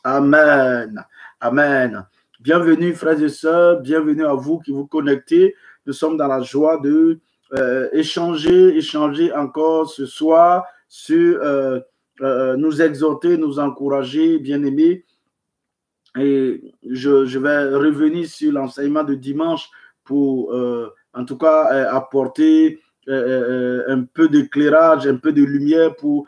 Amen. Amen. Bienvenue, frères et sœurs. Bienvenue à vous qui vous connectez. Nous sommes dans la joie de échanger encore ce soir sur nous exhorter, nous encourager, bien-aimés. Et je vais revenir sur l'enseignement de dimanche pour, en tout cas, apporter un peu d'éclairage, un peu de lumière pour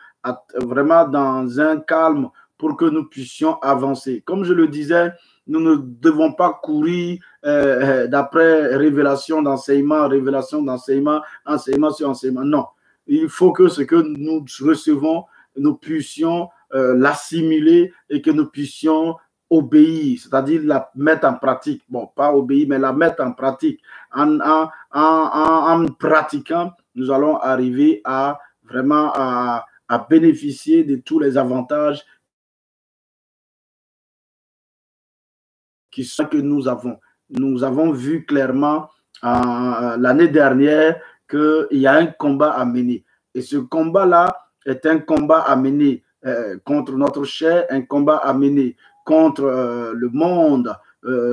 vraiment dans un calme pour que nous puissions avancer. Comme je le disais, nous ne devons pas courir d'après révélation d'enseignement, enseignement sur enseignement. Non, il faut que ce que nous recevons, nous puissions l'assimiler et que nous puissions obéir, c'est-à-dire la mettre en pratique. Bon, pas obéir, mais la mettre en pratique. En pratiquant, nous allons arriver à vraiment à bénéficier de tous les avantages que nous avons. Nous avons vu clairement l'année dernière qu'il y a un combat à mener. Et ce combat-là est un combat à mener contre notre chair, un combat à mener contre le monde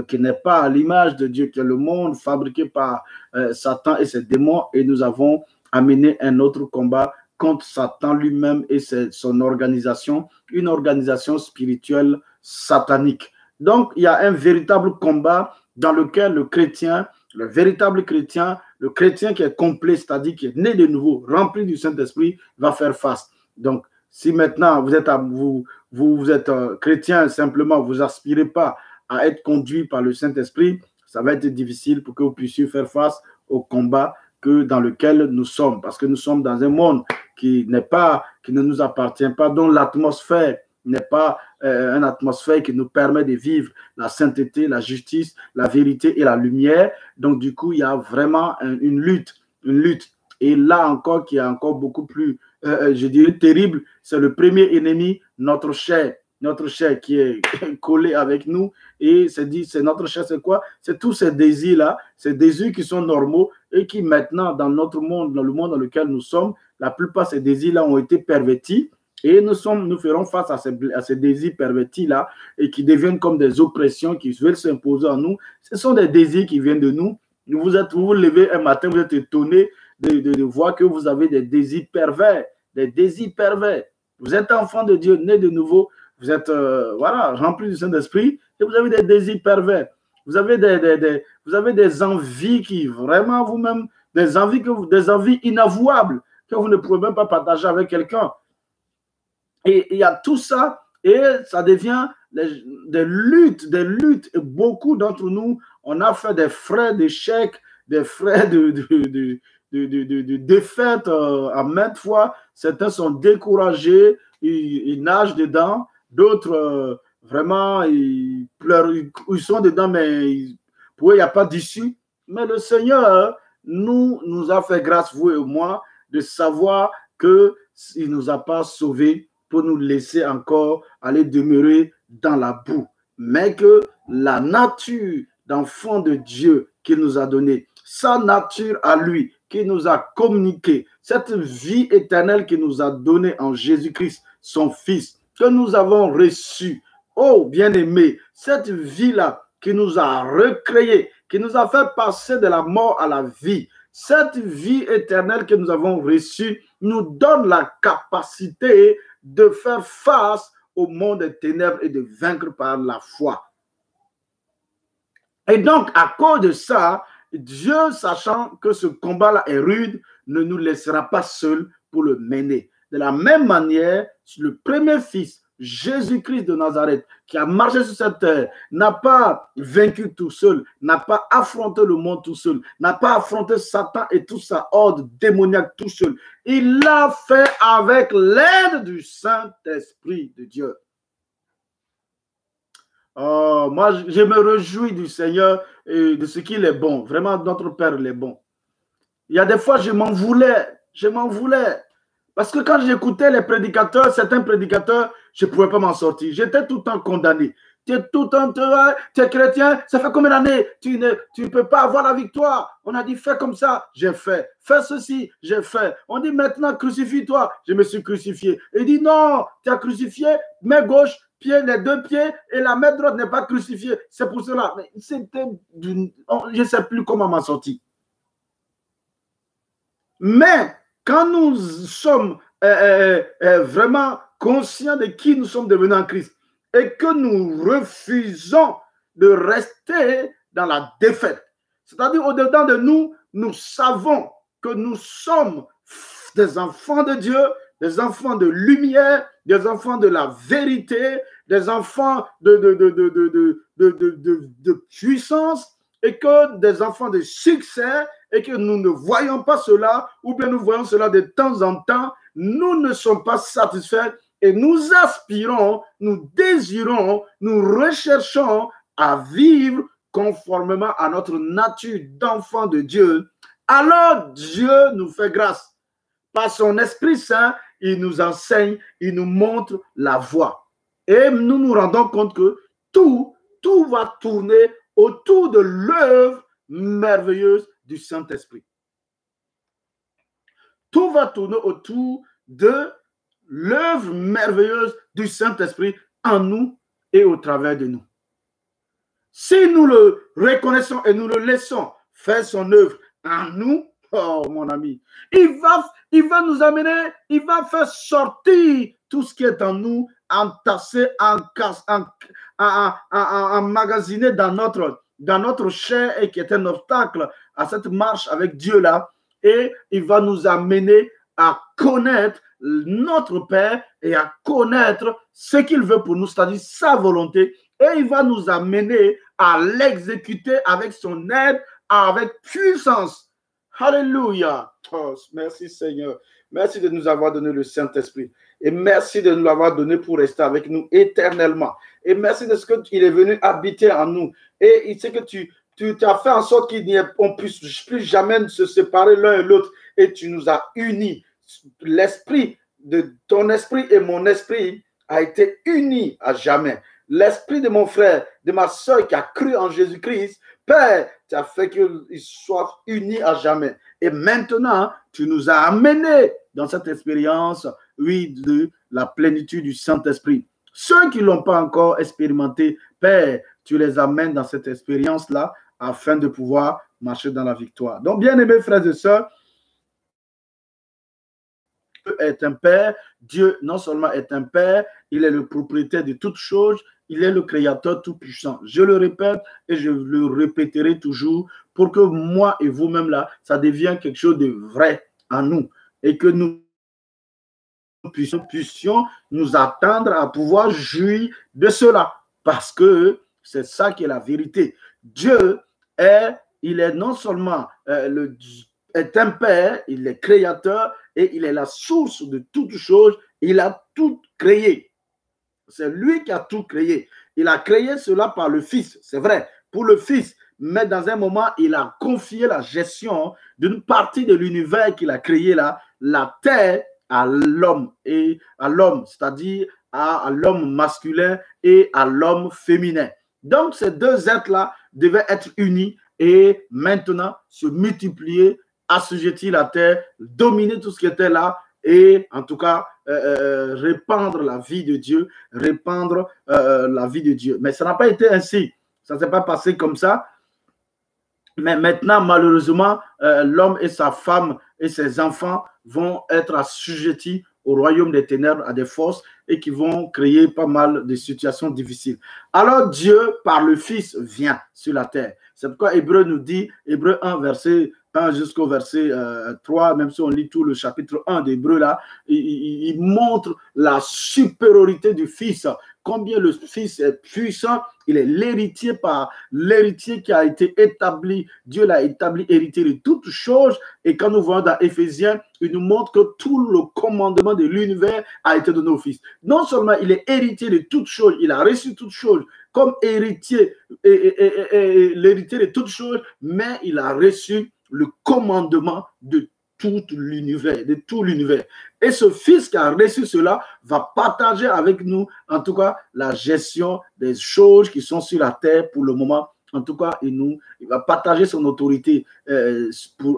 qui n'est pas à l'image de Dieu, qui est le monde fabriqué par Satan et ses démons. Et nous avons amené un autre combat contre Satan lui-même et son organisation, une organisation spirituelle satanique. Donc, il y a un véritable combat dans lequel le chrétien, le véritable chrétien, le chrétien qui est complet, c'est-à-dire qui est né de nouveau, rempli du Saint-Esprit, va faire face. Donc, si maintenant vous êtes chrétien, simplement, vous n'aspirez pas à être conduit par le Saint-Esprit, ça va être difficile pour que vous puissiez faire face au combat dans lequel nous sommes. Parce que nous sommes dans un monde qui ne nous appartient pas, dont l'atmosphère n'est pas une atmosphère qui nous permet de vivre la sainteté, la justice, la vérité et la lumière. Donc, du coup, il y a vraiment une lutte. Et là encore, qui est encore beaucoup plus, je dirais, terrible, c'est le premier ennemi, notre chair qui est collée avec nous. Et c'est notre chair, c'est quoi? C'est tous ces désirs-là, ces désirs qui sont normaux et qui maintenant, dans notre monde, dans le monde dans lequel nous sommes, la plupart de ces désirs-là ont été pervertis. Et nous ferons face à ces désirs pervertis-là et qui deviennent comme des oppressions qui veulent s'imposer en nous. Ce sont des désirs qui viennent de nous. Vous vous levez un matin, vous êtes étonné de voir que vous avez des désirs pervers. Vous êtes enfant de Dieu, né de nouveau. Vous êtes rempli du Saint-Esprit et vous avez des désirs pervers. Vous avez des envies qui vraiment vous-même, des envies inavouables que vous ne pouvez même pas partager avec quelqu'un. Et il y a tout ça, et ça devient des luttes. Et beaucoup d'entre nous, on a fait des frais d'échecs, des frais de défaite à maintes fois. Certains sont découragés, ils nagent dedans. D'autres, vraiment, ils pleurent, ils sont dedans, mais pour eux, il n'y a pas d'issue. Mais le Seigneur nous a fait grâce, vous et moi, de savoir qu'il ne nous a pas sauvés pour nous laisser encore aller demeurer dans la boue, mais que la nature d'enfant de Dieu qu'il nous a donnée, sa nature à lui, qu'il nous a communiqué, cette vie éternelle qu'il nous a donnée en Jésus-Christ, son Fils, que nous avons reçue, oh bien-aimé, cette vie-là qui nous a recréé, qui nous a fait passer de la mort à la vie, cette vie éternelle que nous avons reçue nous donne la capacité de faire face au monde des ténèbres et de vaincre par la foi. Et donc, à cause de ça, Dieu, sachant que ce combat-là est rude, ne nous laissera pas seuls pour le mener. De la même manière, le premier fils, Jésus-Christ de Nazareth, qui a marché sur cette terre, n'a pas vaincu tout seul, n'a pas affronté le monde tout seul, n'a pas affronté Satan et tout sa horde démoniaque tout seul. Il l'a fait avec l'aide du Saint-Esprit de Dieu. Oh, moi, je me réjouis du Seigneur et de ce qu'il est bon. Vraiment, notre Père, il est bon. Il y a des fois, je m'en voulais. Parce que quand j'écoutais les prédicateurs, certains prédicateurs, je ne pouvais pas m'en sortir. J'étais tout le temps condamné. Tu es chrétien, ça fait combien d'années? Tu ne peux pas avoir la victoire. On a dit, fais comme ça, j'ai fait. Fais ceci, j'ai fait. On dit maintenant, crucifie-toi. Je me suis crucifié. Il dit, non, tu as crucifié, main gauche, les deux pieds et la main droite n'est pas crucifiée. C'est pour cela. Mais c'était je ne sais plus comment m'en sortir. Mais quand nous sommes vraiment conscients de qui nous sommes devenus en Christ et que nous refusons de rester dans la défaite, c'est-à-dire au-dedans de nous, nous savons que nous sommes des enfants de Dieu, des enfants de lumière, des enfants de la vérité, des enfants de puissance et que des enfants de succès et que nous ne voyons pas cela ou bien nous voyons cela de temps en temps, nous ne sommes pas satisfaits et nous aspirons, nous désirons, nous recherchons à vivre conformément à notre nature d'enfant de Dieu. Alors Dieu nous fait grâce. Par son Esprit Saint, il nous enseigne, il nous montre la voie. Et nous nous rendons compte que tout va tourner autour de l'œuvre merveilleuse du Saint-Esprit. Tout va tourner autour de l'œuvre merveilleuse du Saint-Esprit en nous et au travers de nous. Si nous le reconnaissons et nous le laissons faire son œuvre en nous, oh mon ami, il va nous amener, il va faire sortir tout ce qui est en nous, entassé, emmagasiné dans notre chair et qui est un obstacle à cette marche avec Dieu là. Et il va nous amener à connaître notre Père et à connaître ce qu'il veut pour nous, c'est-à-dire sa volonté. Et il va nous amener à l'exécuter avec son aide, avec puissance. Alléluia. Oh, merci Seigneur. Merci de nous avoir donné le Saint-Esprit. Et merci de nous l'avoir donné pour rester avec nous éternellement. Et merci de ce qu'il est venu habiter en nous. Et il sait que tu as fait en sorte qu'on ne puisse plus jamais se séparer l'un et l'autre. Et tu nous as unis. L'esprit de ton esprit et mon esprit a été uni à jamais. L'esprit de mon frère, de ma soeur qui a cru en Jésus-Christ, Père, tu as fait qu'ils soient unis à jamais. Et maintenant, tu nous as amenés dans cette expérience, oui, de la plénitude du Saint-Esprit. Ceux qui ne l'ont pas encore expérimenté, Père, tu les amènes dans cette expérience-là afin de pouvoir marcher dans la victoire. Donc, bien-aimés frères et sœurs, Dieu est un Père. Dieu non seulement est un Père, il est le propriétaire de toutes choses, il est le Créateur tout-puissant. Je le répète et je le répéterai toujours pour que moi et vous-même là, ça devienne quelque chose de vrai en nous et que nous puissions nous attendre à pouvoir jouir de cela parce que c'est ça qui est la vérité. Dieu il est non seulement est un Père, il est créateur et il est la source de toutes choses. Il a tout créé. C'est lui qui a tout créé. Il a créé cela par le Fils, c'est vrai, pour le Fils. Mais dans un moment, il a confié la gestion d'une partie de l'univers qu'il a créé là, la terre, à l'homme, c'est-à-dire à l'homme masculin et à l'homme féminin. Donc, ces deux êtres-là devaient être unis et maintenant se multiplier, assujettir la terre, dominer tout ce qui était là et en tout cas répandre la vie de Dieu, répandre la vie de Dieu. Mais ça n'a pas été ainsi. Ça ne s'est pas passé comme ça. Mais maintenant, malheureusement, l'homme et sa femme et ses enfants vont être assujettis au royaume des ténèbres, à des forces et qui vont créer pas mal de situations difficiles. Alors Dieu, par le Fils, vient sur la terre. C'est pourquoi Hébreu nous dit, Hébreu 1, verset 1 jusqu'au verset 3, même si on lit tout le chapitre 1 d'Hébreu là, il montre la supériorité du Fils, combien le Fils est puissant, il est l'héritier qui a été établi, Dieu l'a établi héritier de toutes choses, et quand nous voyons dans Éphésiens, il nous montre que tout le commandement de l'univers a été donné au Fils. Non seulement il est héritier de toutes choses, il a reçu toutes choses comme héritier, l'héritier de toutes choses, mais il a reçu le commandement de tout l'univers, Et ce Fils qui a reçu cela va partager avec nous, en tout cas, la gestion des choses qui sont sur la terre pour le moment. En tout cas, il va partager son autorité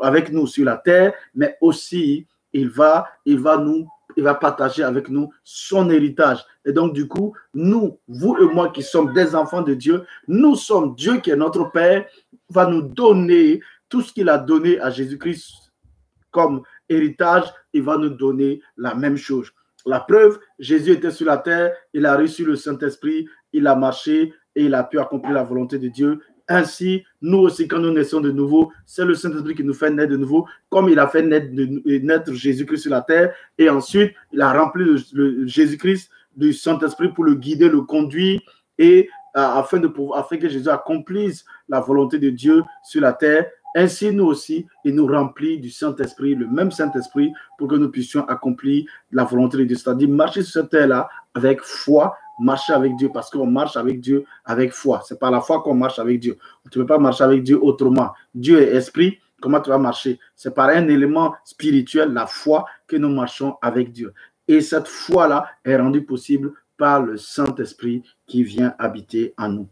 avec nous sur la terre, mais aussi, il va nous il va partager avec nous son héritage. Et donc, du coup, nous, vous et moi qui sommes des enfants de Dieu, nous sommes Dieu qui est notre Père, va nous donner tout ce qu'il a donné à Jésus-Christ comme héritage, il va nous donner la même chose. La preuve, Jésus était sur la terre, il a reçu le Saint-Esprit, il a marché et il a pu accomplir la volonté de Dieu. Ainsi, nous aussi, quand nous naissons de nouveau, c'est le Saint-Esprit qui nous fait naître de nouveau, comme il a fait naître Jésus-Christ sur la terre. Et ensuite, il a rempli Jésus-Christ du Saint-Esprit pour le guider, le conduire, et afin que Jésus accomplisse la volonté de Dieu sur la terre. Ainsi, nous aussi, il nous remplit du Saint-Esprit, le même Saint-Esprit, pour que nous puissions accomplir la volonté de Dieu. C'est-à-dire marcher sur cette terre-là avec foi, marcher avec Dieu, parce qu'on marche avec Dieu avec foi. C'est par la foi qu'on marche avec Dieu. Tu ne peux pas marcher avec Dieu autrement. Dieu est esprit, comment tu vas marcher? C'est par un élément spirituel, la foi, que nous marchons avec Dieu. Et cette foi-là est rendue possible par le Saint-Esprit qui vient habiter en nous.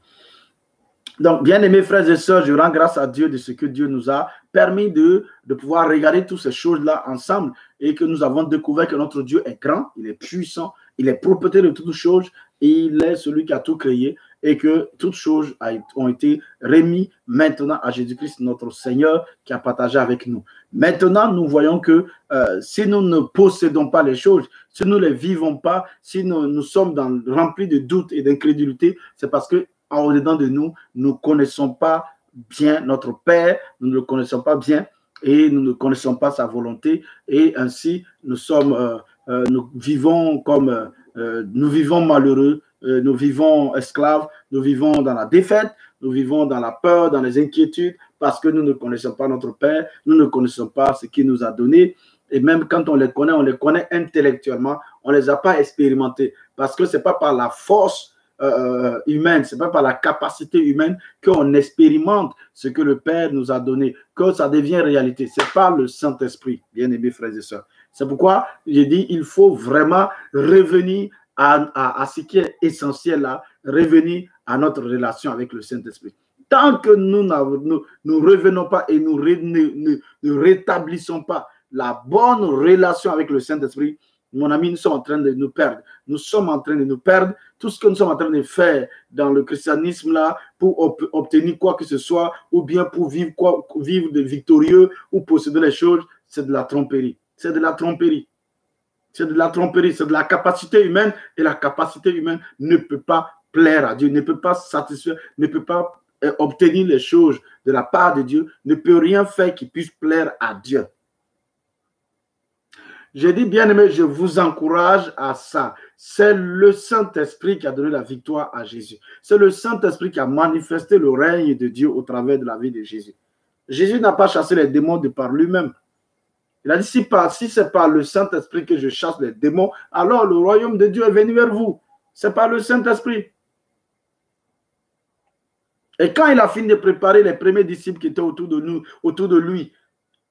Donc, bien-aimés frères et sœurs, je rends grâce à Dieu de ce que Dieu nous a permis de pouvoir regarder toutes ces choses-là ensemble et que nous avons découvert que notre Dieu est grand, il est puissant, il est propriétaire de toutes choses, et il est celui qui a tout créé et que toutes choses ont été remises maintenant à Jésus-Christ, notre Seigneur, qui a partagé avec nous. Maintenant, nous voyons que si nous ne possédons pas les choses, si nous ne les vivons pas, si nous sommes remplis de doutes et d'incrédulité, c'est parce que en dedans de nous, nous ne connaissons pas bien notre Père, nous ne le connaissons pas bien et nous ne connaissons pas sa volonté. Et ainsi, nous vivons malheureux, nous vivons esclaves, nous vivons dans la défaite, nous vivons dans la peur, dans les inquiétudes, parce que nous ne connaissons pas notre Père, nous ne connaissons pas ce qu'il nous a donné. Et même quand on les connaît intellectuellement, on ne les a pas expérimentés, parce que ce n'est pas par la force humaine, ce n'est pas par la capacité humaine qu'on expérimente ce que le Père nous a donné, que ça devient réalité. C'est par le Saint-Esprit, bien-aimés frères et sœurs. C'est pourquoi j'ai dit il faut vraiment revenir à ce qui est essentiel là, revenir à notre relation avec le Saint-Esprit. Tant que nous ne revenons pas et nous ne rétablissons pas la bonne relation avec le Saint-Esprit, mon ami, nous sommes en train de nous perdre. Nous sommes en train de nous perdre. Tout ce que nous sommes en train de faire dans le christianisme là, pour obtenir quoi que ce soit, ou bien pour vivre de victorieux, ou posséder les choses, c'est de la tromperie. C'est de la tromperie. C'est de la tromperie, c'est de la capacité humaine, et la capacité humaine ne peut pas plaire à Dieu, ne peut pas satisfaire, ne peut pas obtenir les choses de la part de Dieu, ne peut rien faire qui puisse plaire à Dieu. J'ai dit, bien aimé, je vous encourage à ça. C'est le Saint-Esprit qui a donné la victoire à Jésus. C'est le Saint-Esprit qui a manifesté le règne de Dieu au travers de la vie de Jésus. Jésus n'a pas chassé les démons de par lui-même. Il a dit, si c'est par le Saint-Esprit que je chasse les démons, alors le royaume de Dieu est venu vers vous. C'est par le Saint-Esprit. Et quand il a fini de préparer les premiers disciples qui étaient autour de lui,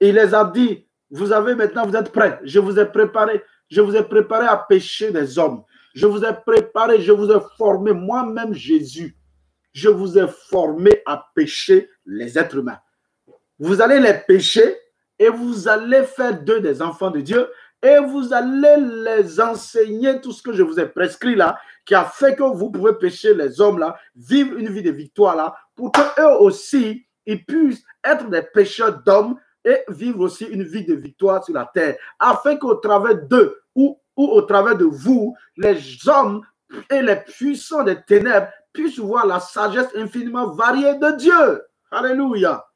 il les a dit, vous êtes prêts. Je vous ai préparé à pécher des hommes. Je vous ai préparé, je vous ai formé, moi-même Jésus. Je vous ai formé à pécher les êtres humains. Vous allez les pécher et vous allez faire d'eux des enfants de Dieu et vous allez les enseigner tout ce que je vous ai prescrit là, qui a fait que vous pouvez pécher les hommes là, vivre une vie de victoire là, pour qu'eux aussi, ils puissent être des pécheurs d'hommes et vivre aussi une vie de victoire sur la terre, afin qu'au travers d'eux ou au travers de vous, les hommes et les puissants des ténèbres puissent voir la sagesse infiniment variée de Dieu. Alléluia.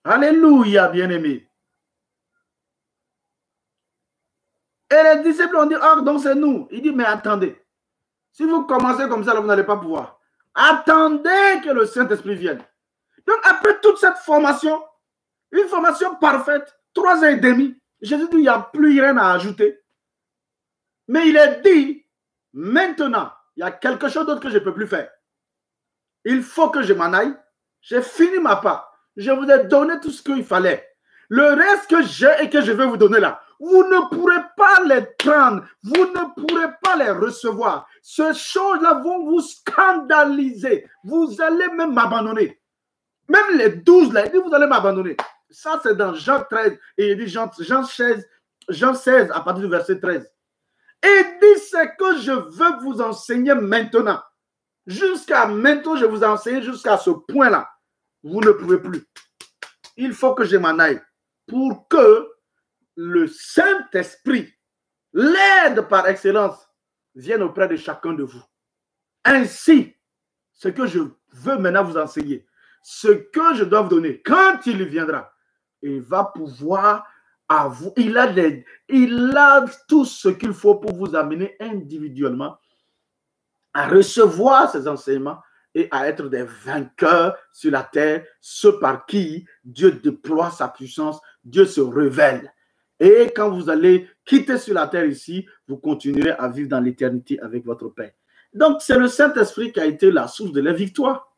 Alléluia, bien-aimés. Et les disciples ont dit, ah, donc c'est nous. Il dit, mais attendez. Si vous commencez comme ça, là, vous n'allez pas pouvoir. Attendez que le Saint-Esprit vienne. Donc, après toute cette formation, une formation parfaite, 3 ans et demi, Jésus dit, il n'y a plus rien à ajouter. Mais il est dit, maintenant, il y a quelque chose d'autre que je ne peux plus faire. Il faut que je m'en aille. J'ai fini ma part. Je vous ai donné tout ce qu'il fallait. Le reste que j'ai et que je vais vous donner là, vous ne pourrez pas les prendre. Vous ne pourrez pas les recevoir. Ces choses-là vont vous scandaliser. Vous allez même m'abandonner. Même les 12 là, ils disent, vous allez m'abandonner. Ça, c'est dans Jean 13. Et il dit Jean 16 à partir du verset 13. Et il dit, c'est que je veux vous enseigner maintenant. Jusqu'à maintenant, je vous ai enseigné jusqu'à ce point-là. Vous ne pouvez plus. Il faut que je m'en aille pour que le Saint-Esprit, l'aide par excellence, vienne auprès de chacun de vous. Ainsi, ce que je veux maintenant vous enseigner, ce que je dois vous donner, quand il viendra, il va pouvoir avoir, il a tout ce qu'il faut pour vous amener individuellement à recevoir ces enseignements et à être des vainqueurs sur la terre, ceux par qui Dieu déploie sa puissance, Dieu se révèle. Et quand vous allez quitter sur la terre ici, vous continuerez à vivre dans l'éternité avec votre Père. Donc, c'est le Saint-Esprit qui a été la source de la victoire.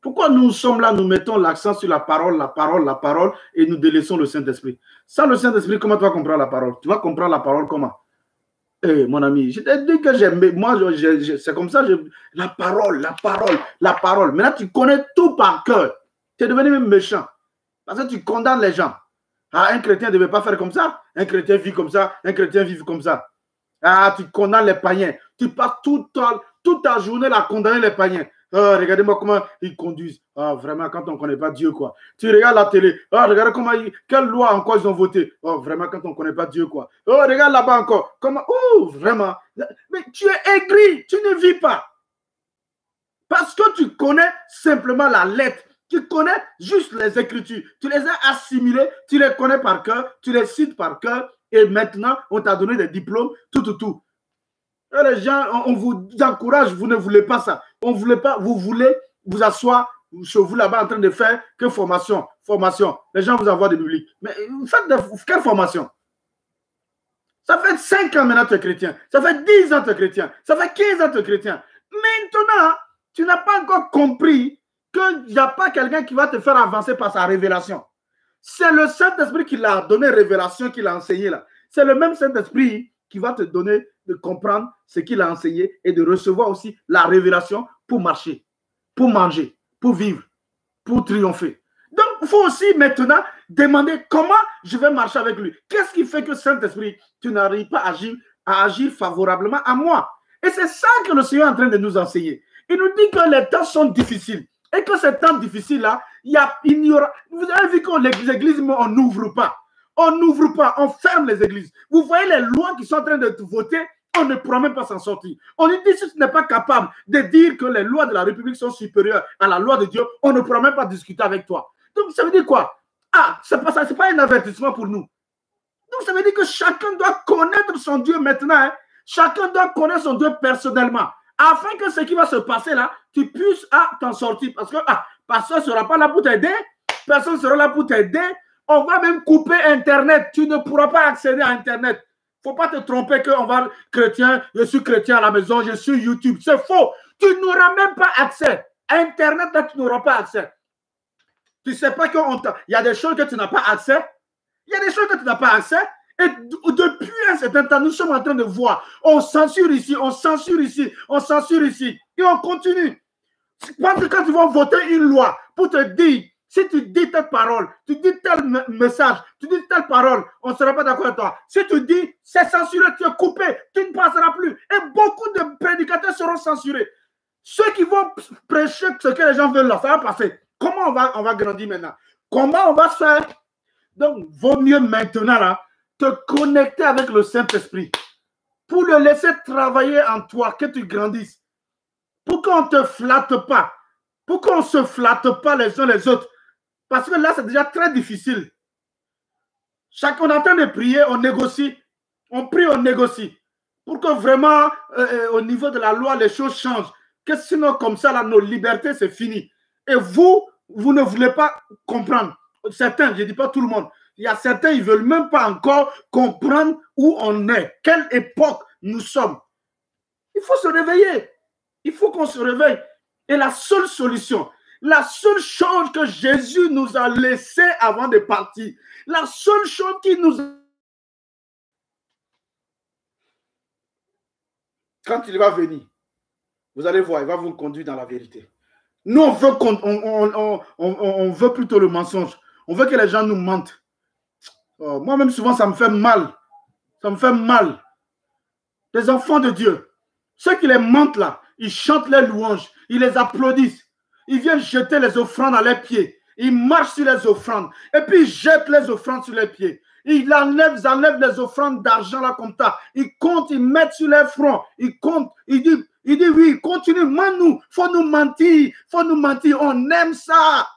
Pourquoi nous sommes là, nous mettons l'accent sur la parole, et nous délaissons le Saint-Esprit? Sans le Saint-Esprit, comment tu vas comprendre la parole? Tu vas comprendre la parole comment? Mon ami, je t'ai dit que j'aime, moi, c'est comme ça, la parole. Maintenant, tu connais tout par cœur. Tu es devenu même méchant. Parce que tu condamnes les gens. Ah, un chrétien ne devait pas faire comme ça. Un chrétien vit comme ça. Un chrétien vit comme ça. Ah, tu condamnes les païens. Tu passes toute ta journée à condamner les païens. Oh, regardez-moi comment ils conduisent. Oh, vraiment, quand on ne connaît pas Dieu, quoi. Tu regardes la télé. Oh, regarde quelle loi encore ils ont voté. Oh, vraiment, quand on ne connaît pas Dieu, quoi. Oh, regarde là-bas encore. Comment, oh, vraiment. Mais tu es aigri. Tu ne vis pas. Parce que tu connais simplement la lettre. Tu connais juste les Écritures. Tu les as assimilées. Tu les connais par cœur. Tu les cites par cœur. Et maintenant, on t'a donné des diplômes. Tout. Et les gens, on vous encourage, vous ne voulez pas ça. On ne voulait pas, vous voulez vous asseoir chez vous là-bas en train de faire que formation. Les gens vous envoient des bibliques. Mais vous faites quelle formation? Ça fait 5 ans maintenant que tu es chrétien. Ça fait 10 ans que tu es chrétien. Ça fait 15 ans que tu es chrétien. Maintenant, tu n'as pas encore compris qu'il n'y a pas quelqu'un qui va te faire avancer par sa révélation. C'est le Saint-Esprit qui l'a donné révélation, qui l'a enseigné là. C'est le même Saint-Esprit qui va te donner de comprendre ce qu'il a enseigné et de recevoir aussi la révélation pour marcher, pour manger, pour vivre, pour triompher. Donc, il faut aussi maintenant demander comment je vais marcher avec lui. Qu'est-ce qui fait que Saint-Esprit, tu n'arrives pas à agir favorablement à moi? Et c'est ça que le Seigneur est en train de nous enseigner. Il nous dit que les temps sont difficiles. Et que ces temps difficiles-là, il y aura... Vous avez vu que les églises, on n'ouvre pas. On n'ouvre pas, on ferme les églises. Vous voyez les lois qui sont en train d'être votées, on ne pourra même pas s'en sortir. On nous dit si tu n'es pas capable de dire que les lois de la République sont supérieures à la loi de Dieu, on ne pourra même pas discuter avec toi. Donc ça veut dire quoi? Ah, c'est pas ça, c'est pas un avertissement pour nous. Donc ça veut dire que chacun doit connaître son Dieu maintenant. Hein? Chacun doit connaître son Dieu personnellement. Afin que ce qui va se passer là, tu puisses t'en sortir. Parce que personne ne sera pas là pour t'aider. Personne ne sera là pour t'aider. On va même couper Internet. Tu ne pourras pas accéder à Internet. Il ne faut pas te tromper que je suis chrétien à la maison, je suis YouTube. C'est faux. Tu n'auras même pas accès. Internet, là, tu n'auras pas accès. Tu ne sais pas qu'il y a des choses que tu n'as pas accès. Il y a des choses que tu n'as pas accès. Et depuis un certain temps, nous sommes en train de voir. On censure ici, on censure ici, on censure ici. Et on continue. Parce que quand tu vas voter une loi pour te dire, si tu dis telle parole, tu dis tel message, tu dis telle parole, on ne sera pas d'accord avec toi. Si tu dis, c'est censuré, tu es coupé, tu ne passeras plus. Et beaucoup de prédicateurs seront censurés. Ceux qui vont prêcher ce que les gens veulent, là, ça va passer. Comment on va grandir maintenant? Comment on va se faire? Donc, vaut mieux maintenant, là, te connecter avec le Saint-Esprit pour le laisser travailler en toi, que tu grandisses. Pour qu'on ne te flatte pas. Pour qu'on ne se flatte pas les uns les autres. Parce que là, c'est déjà très difficile. On est en train de prier, on négocie. On prie, on négocie. Pour que vraiment, au niveau de la loi, les choses changent. Que sinon, comme ça, là, nos libertés, c'est fini. Et vous ne voulez pas comprendre. Certains, je ne dis pas tout le monde. Il y a certains, ils ne veulent même pas encore comprendre où on est. Quelle époque nous sommes. Il faut se réveiller. Il faut qu'on se réveille. Et la seule solution, la seule chose que Jésus nous a laissé avant de partir, la seule chose qui nous... Quand il va venir, vous allez voir, il va vous conduire dans la vérité. Nous, on veut plutôt le mensonge. On veut que les gens nous mentent. Oh, moi-même, souvent, ça me fait mal. Ça me fait mal. Les enfants de Dieu, ceux qui les mentent là, ils chantent les louanges, ils les applaudissent. Ils viennent jeter les offrandes à leurs pieds. Ils marchent sur les offrandes. Et puis ils jettent les offrandes sur les pieds. Ils enlèvent les offrandes d'argent là comme ça. Ils comptent, ils mettent sur les fronts. Ils comptent, ils disent oui, continue, ment-nous. Faut nous mentir. Faut nous mentir. On aime ça.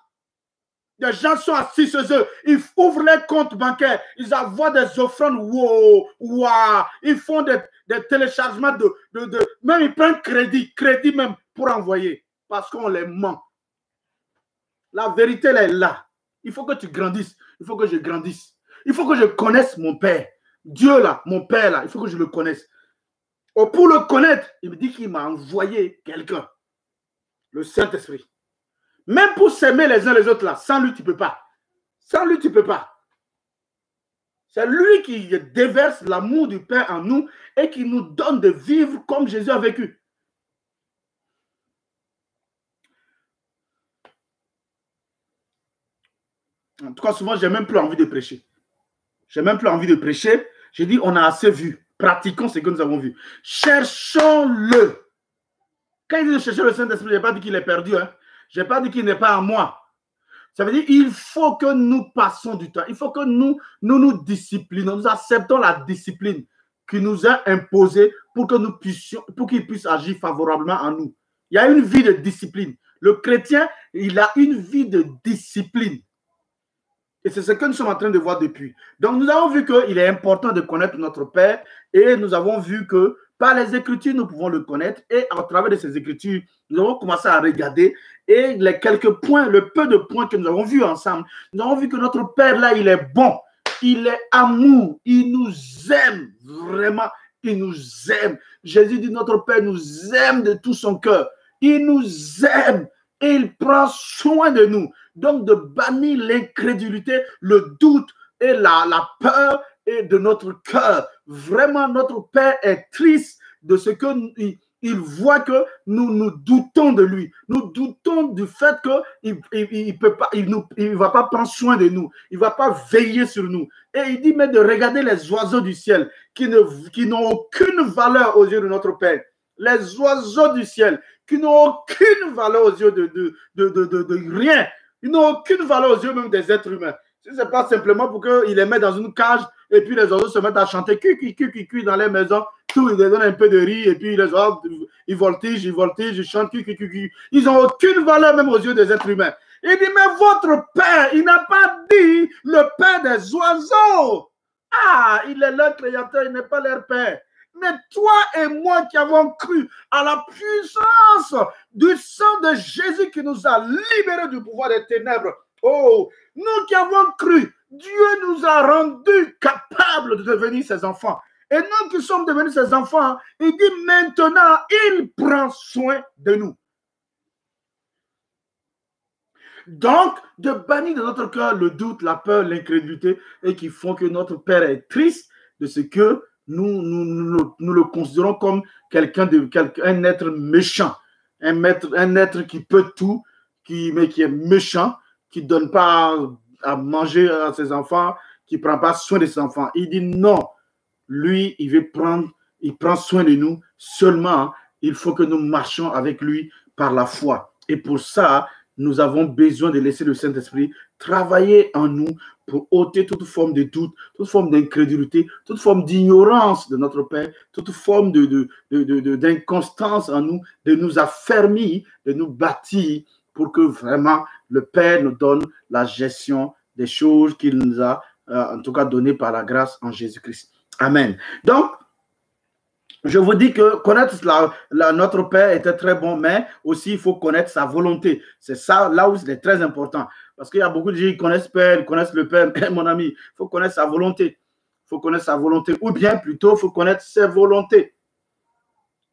Les gens sont assis sur eux. Ils ouvrent les comptes bancaires. Ils envoient des offrandes. Wow, wow. Ils font des téléchargements même ils prennent crédit même pour envoyer. Parce qu'on les ment. La vérité, elle est là. Il faut que tu grandisses. Il faut que je grandisse. Il faut que je connaisse mon Père. Dieu là, mon Père là, il faut que je le connaisse. Oh, pour le connaître, il me dit qu'il m'a envoyé quelqu'un. Le Saint-Esprit. Même pour s'aimer les uns les autres là, sans lui, tu ne peux pas. Sans lui, tu ne peux pas. C'est lui qui déverse l'amour du Père en nous et qui nous donne de vivre comme Jésus a vécu. En tout cas, souvent, je n'ai même plus envie de prêcher. Je n'ai même plus envie de prêcher. J'ai dit, on a assez vu. Pratiquons ce que nous avons vu. Cherchons-le. Quand il dit de chercher le Saint-Esprit, je n'ai pas dit qu'il est perdu. Hein. Je n'ai pas dit qu'il n'est pas en moi. Ça veut dire qu'il faut que nous passons du temps. Il faut que nous disciplinons. Nous acceptons la discipline qui nous est imposée pour que nous puissions, pour qu'il puisse agir favorablement en nous. Il y a une vie de discipline. Le chrétien, il a une vie de discipline. Et c'est ce que nous sommes en train de voir depuis. Donc, nous avons vu qu'il est important de connaître notre Père et nous avons vu que par les Écritures, nous pouvons le connaître et à travers de ces Écritures, nous avons commencé à regarder et les quelques points, le peu de points que nous avons vus ensemble, nous avons vu que notre Père, là, il est bon, il est amour, il nous aime vraiment, il nous aime. Jésus dit, notre Père nous aime de tout son cœur. Il nous aime et il prend soin de nous. Donc, de bannir l'incrédulité, le doute et la peur et de notre cœur. Vraiment, notre Père est triste de ce qu'il voit que nous doutons de lui. Nous doutons du fait qu'il ne va pas prendre soin de nous. Il ne va pas veiller sur nous. Et il dit, mais de regarder les oiseaux du ciel qui n'ont aucune valeur aux yeux de notre Père. Les oiseaux du ciel qui n'ont aucune valeur aux yeux de rien. Ils n'ont aucune valeur aux yeux même des êtres humains. Si ce n'est pas simplement pour qu'ils les mettent dans une cage et puis les oiseaux se mettent à chanter cui dans les maisons, tout, ils leur donnent un peu de riz et puis les oiseaux, ils voltigent, ils chantent cui. Ils n'ont aucune valeur même aux yeux des êtres humains. Il dit, mais votre Père, il n'a pas dit le Père des oiseaux. Ah, il est leur créateur, il n'est pas leur Père. Mais toi et moi qui avons cru à la puissance du sang de Jésus qui nous a libérés du pouvoir des ténèbres. Oh, nous qui avons cru, Dieu nous a rendus capables de devenir ses enfants. Et nous qui sommes devenus ses enfants, il dit maintenant, il prend soin de nous. Donc, de bannir de notre cœur le doute, la peur, l'incrédulité et qui font que notre Père est triste de ce que nous le considérons comme un être méchant, un être qui peut tout, mais qui est méchant, qui ne donne pas à manger à ses enfants, qui ne prend pas soin de ses enfants. Il dit non, lui, il prend soin de nous, seulement il faut que nous marchions avec lui par la foi. Et pour ça, nous avons besoin de laisser le Saint-Esprit travailler en nous pour ôter toute forme de doute, toute forme d'incrédulité, toute forme d'ignorance de notre Père, toute forme d'inconstance en nous, de nous affermir, de nous bâtir pour que vraiment le Père nous donne la gestion des choses qu'il nous a en tout cas données par la grâce en Jésus-Christ. Amen. Donc, je vous dis que connaître notre Père était très bon, mais aussi il faut connaître sa volonté. C'est ça, là où c'est très important. Parce qu'il y a beaucoup de gens qui connaissent Père, ils connaissent le Père, mais mon ami, il faut connaître sa volonté. Il faut connaître sa volonté. Ou bien plutôt, il faut connaître ses volontés.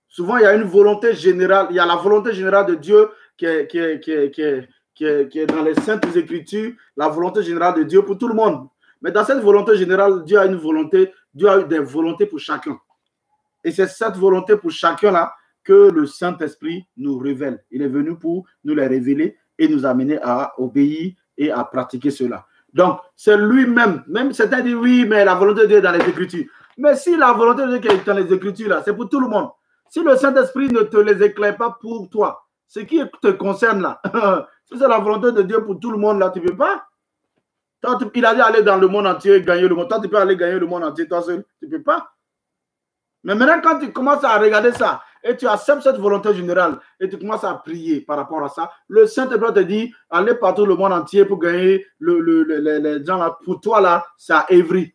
Souvent, il y a une volonté générale. Il y a la volonté générale de Dieu qui est dans les Saintes Écritures, la volonté générale de Dieu pour tout le monde. Mais dans cette volonté générale, Dieu a une volonté, Dieu a eu des volontés pour chacun. Et c'est cette volonté pour chacun-là que le Saint-Esprit nous révèle. Il est venu pour nous les révéler et nous amener à obéir et à pratiquer cela. Donc, c'est lui-même. Même certains disent oui, mais la volonté de Dieu est dans les Écritures. Mais si la volonté de Dieu qui est dans les Écritures, là, c'est pour tout le monde. Si le Saint-Esprit ne te les éclaire pas pour toi, ce qui te concerne là, si c'est la volonté de Dieu pour tout le monde là, tu ne peux pas. Toi, il a dit aller dans le monde entier, gagner le monde. Toi, tu peux aller gagner le monde entier toi seul. Tu ne peux pas. Mais maintenant, quand tu commences à regarder ça et tu acceptes cette volonté générale et tu commences à prier par rapport à ça, le Saint-Esprit te dit, allez partout le monde entier pour gagner les gens là. Pour toi là, c'est à Évry.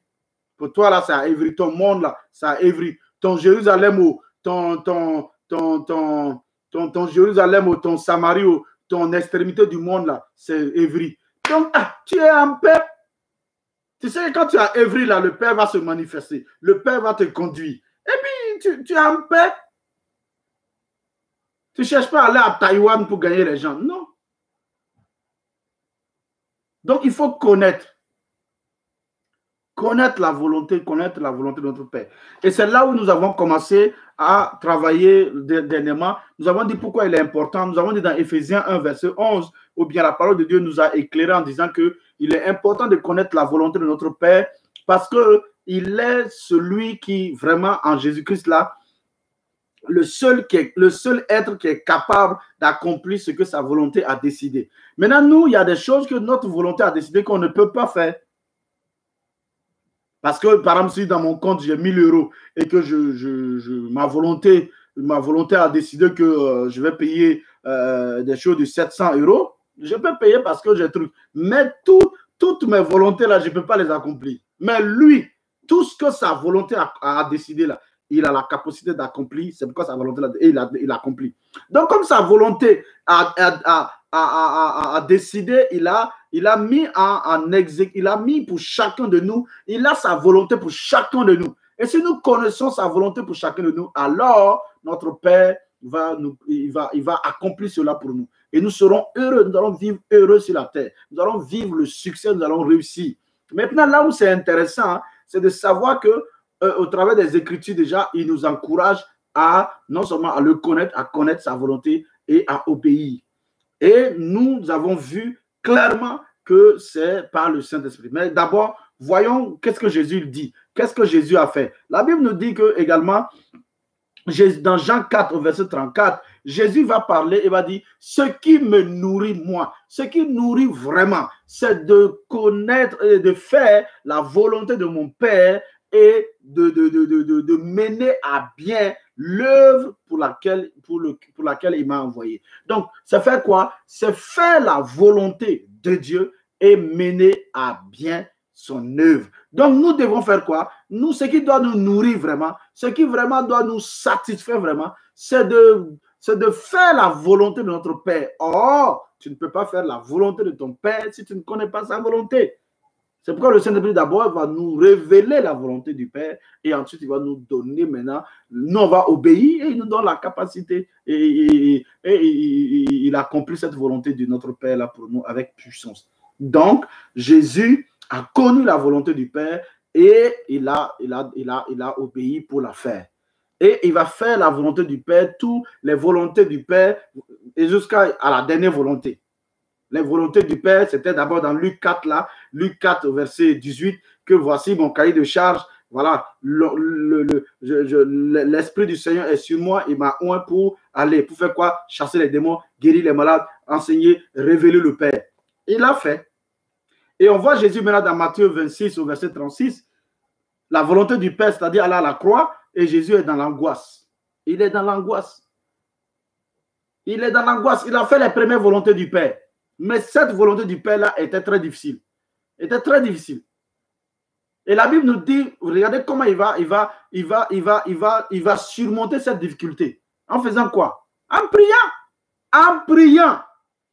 Pour toi là, c'est à Évry. Ton monde là, c'est à Évry. Ton Jérusalem ou ton Jérusalem ou ton Samarie ou ton extrémité du monde là, c'est Évry. Donc, tu es en paix. Tu sais que quand tu es à Évry là, le Père va se manifester. Le Père va te conduire. Et puis, tu es en paix. Tu ne cherches pas à aller à Taïwan pour gagner les gens. Non. Donc, il faut connaître. Connaître la volonté de notre Père. Et c'est là où nous avons commencé à travailler dernièrement. Nous avons dit pourquoi il est important. Nous avons dit dans Éphésiens 1, verset 11, ou bien la parole de Dieu nous a éclairé en disant qu'il est important de connaître la volonté de notre Père parce qu'il est celui qui, vraiment, en Jésus-Christ, là, le seul être qui est capable d'accomplir ce que sa volonté a décidé. Maintenant, nous, il y a des choses que notre volonté a décidé qu'on ne peut pas faire. Parce que, par exemple, si dans mon compte, j'ai 1000 € et que ma volonté a décidé que je vais payer des choses de 700 €, je peux payer parce que j'ai truc. Mais toutes mes volontés, là, je ne peux pas les accomplir. Mais lui, tout ce que sa volonté a décidé, là, il a la capacité d'accomplir. C'est pourquoi sa volonté, là, il accomplit. Donc, comme sa volonté a décidé, il a mis pour chacun de nous, il a sa volonté pour chacun de nous. Et si nous connaissons sa volonté pour chacun de nous, alors notre Père va accomplir cela pour nous. Et nous serons heureux, nous allons vivre heureux sur la terre. Nous allons vivre le succès, nous allons réussir. Maintenant, là où c'est intéressant, c'est de savoir que au travers des Écritures déjà, il nous encourage à non seulement à le connaître, à connaître sa volonté et à obéir. Et nous avons vu clairement que c'est par le Saint-Esprit. Mais d'abord, voyons qu'est-ce que Jésus dit. Qu'est-ce que Jésus a fait? La Bible nous dit que également, dans Jean 4, verset 34, Jésus va parler et va dire, ce qui me nourrit moi, ce qui nourrit vraiment, c'est de connaître et de faire la volonté de mon Père et de mener à bien l'œuvre pour laquelle il m'a envoyé. Donc, c'est faire quoi? C'est faire la volonté de Dieu et mener à bien son œuvre. Donc, nous devons faire quoi? Nous, ce qui doit nous nourrir vraiment, ce qui vraiment doit nous satisfaire vraiment, c'est de faire la volonté de notre Père. Or, tu ne peux pas faire la volonté de ton Père si tu ne connais pas sa volonté. C'est pourquoi le Saint-Esprit d'abord va nous révéler la volonté du Père et ensuite il va nous donner maintenant, nous on va obéir et il nous donne la capacité et il accomplit cette volonté de notre Père là pour nous avec puissance. Donc, Jésus a connu la volonté du Père et il a obéi pour la faire. Et il va faire la volonté du Père, toutes les volontés du Père et jusqu'à la dernière volonté. Les volontés du Père, c'était d'abord dans Luc 4, là, Luc 4, verset 18, que voici mon cahier de charge. Voilà, l'Esprit du Seigneur est sur moi, il m'a oint pour aller, pour faire quoi? Chasser les démons, guérir les malades, enseigner, révéler le Père. Il l'a fait. Et on voit Jésus maintenant dans Matthieu 26, au verset 36, la volonté du Père, c'est-à-dire aller à la croix, et Jésus est dans l'angoisse. Il est dans l'angoisse. Il est dans l'angoisse. Il a fait les premières volontés du Père. Mais cette volonté du Père-là était très difficile. Était très difficile. Et la Bible nous dit, regardez comment il va surmonter cette difficulté. En faisant quoi? En priant. En priant.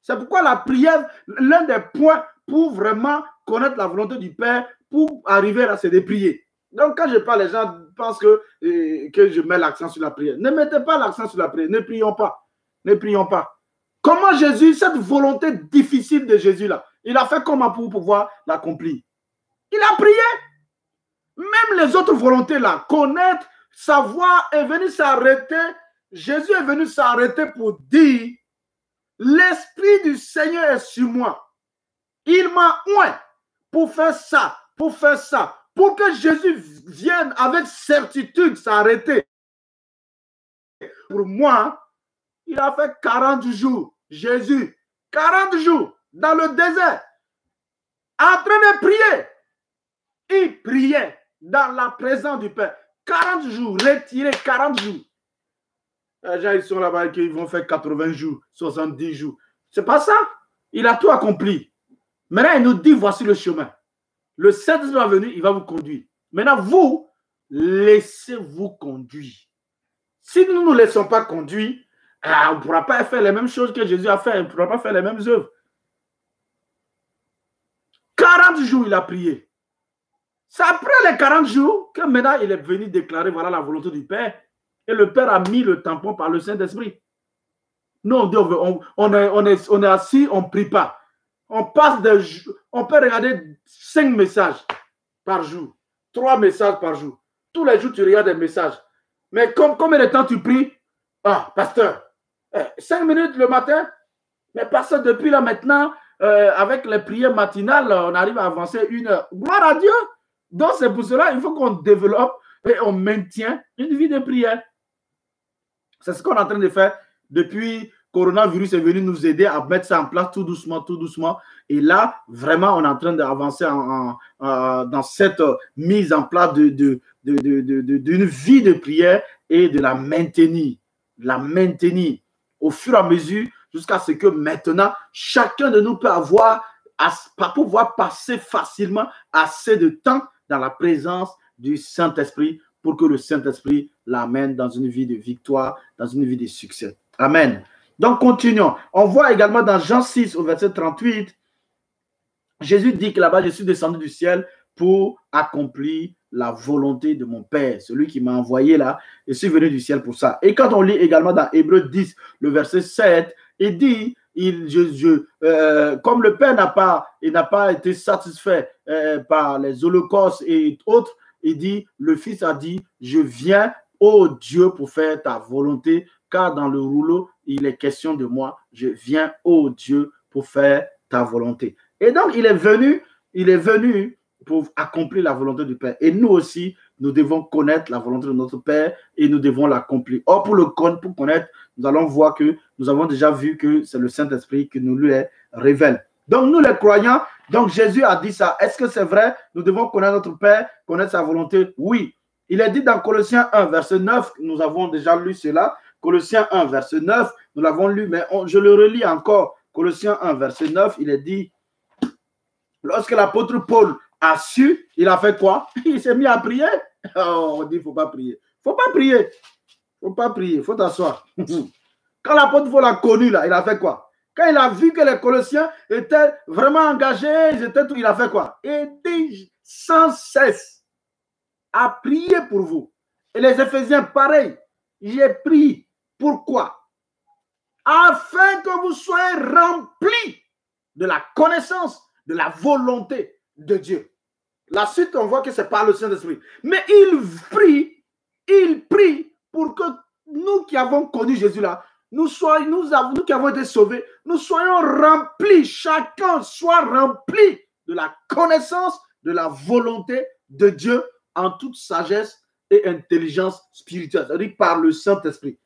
C'est pourquoi la prière, l'un des points pour vraiment connaître la volonté du Père, pour arriver là, c'est de prier. Donc, quand je parle, les gens pensent que je mets l'accent sur la prière. Ne mettez pas l'accent sur la prière. Ne prions pas. Ne prions pas. Comment Jésus, cette volonté difficile de Jésus-là, il a fait comment pour pouvoir l'accomplir? Il a prié. Même les autres volontés-là, connaître, savoir, est venu s'arrêter. Jésus est venu s'arrêter pour dire, l'Esprit du Seigneur est sur moi. Il m'a oint pour faire ça, pour faire ça, pour que Jésus vienne avec certitude s'arrêter. Pour moi, il a fait 40 jours, Jésus, 40 jours dans le désert, en train de prier. Il priait dans la présence du Père. 40 jours, retiré 40 jours. Les gens, ils sont là-bas et ils vont faire 80 jours, 70 jours. C'est pas ça. Il a tout accompli. Maintenant, il nous dit, voici le chemin. Le Saint-Esprit va venir, il va vous conduire. Maintenant, vous, laissez-vous conduire. Si nous ne nous laissons pas conduire, on ne pourra pas faire les mêmes choses que Jésus a fait. On ne pourra pas faire les mêmes œuvres. 40 jours, il a prié. C'est après les 40 jours que maintenant, il est venu déclarer, voilà la volonté du Père. Et le Père a mis le tampon par le Saint-Esprit. Nous, on est assis, on ne prie pas. On peut regarder 5 messages par jour, 3 messages par jour. Tous les jours, tu regardes des messages. Mais combien de temps tu pries? Ah, pasteur, 5 minutes le matin. Mais pasteur, depuis là maintenant, avec les prières matinales, on arrive à avancer 1 heure. Gloire à Dieu. Donc, c'est pour cela qu'il faut qu'on développe et on maintient une vie de prière. C'est ce qu'on est en train de faire depuis coronavirus est venu nous aider à mettre ça en place tout doucement, tout doucement. Et là, vraiment, on est en train d'avancer dans cette mise en place d'une vie de prière et de la maintenir. Au fur et à mesure jusqu'à ce que maintenant, chacun de nous peut pouvoir passer facilement assez de temps dans la présence du Saint-Esprit pour que le Saint-Esprit l'amène dans une vie de victoire, dans une vie de succès. Amen. Donc, continuons. On voit également dans Jean 6, au verset 38, Jésus dit que là-bas, je suis descendu du ciel pour accomplir la volonté de mon Père. Celui qui m'a envoyé là, je suis venu du ciel pour ça. Et quand on lit également dans Hébreux 10, le verset 7, il dit, comme le Père n'a pas été satisfait par les holocaustes et autres, il dit, le Fils a dit, je viens, ô Dieu, pour faire ta volonté, car dans le rouleau, il est question de moi. Je viens, ô Dieu, pour faire ta volonté. Et donc, il est venu pour accomplir la volonté du Père. Et nous aussi, nous devons connaître la volonté de notre Père et nous devons l'accomplir. Or, pour connaître, nous allons voir que nous avons déjà vu que c'est le Saint-Esprit qui nous le révèle. Donc, nous les croyants, donc Jésus a dit ça. Est-ce que c'est vrai? Nous devons connaître notre Père, connaître sa volonté? Oui. Il est dit dans Colossiens 1, verset 9, nous avons déjà lu cela. Colossiens 1, verset 9, nous l'avons lu, mais je le relis encore. Colossiens 1, verset 9, il est dit, lorsque l'apôtre Paul a su, il a fait quoi? Il s'est mis à prier. Oh, on dit, il ne faut pas prier. Il ne faut pas prier. Il ne faut pas prier, il faut t'asseoir. Quand l'apôtre Paul a connu, là, il a fait quoi? Quand il a vu que les Colossiens étaient vraiment engagés, il a fait quoi? Il dit sans cesse à prier pour vous. Et les Éphésiens, pareil, j'ai prié. Pourquoi? Afin que vous soyez remplis de la connaissance, de la volonté de Dieu. La suite, on voit que c'est par le Saint-Esprit. Mais il prie pour que nous qui avons connu Jésus là, nous qui avons été sauvés, nous soyons remplis, chacun soit rempli de la connaissance, de la volonté de Dieu en toute sagesse et intelligence spirituelle, c'est-à-dire par le Saint-Esprit.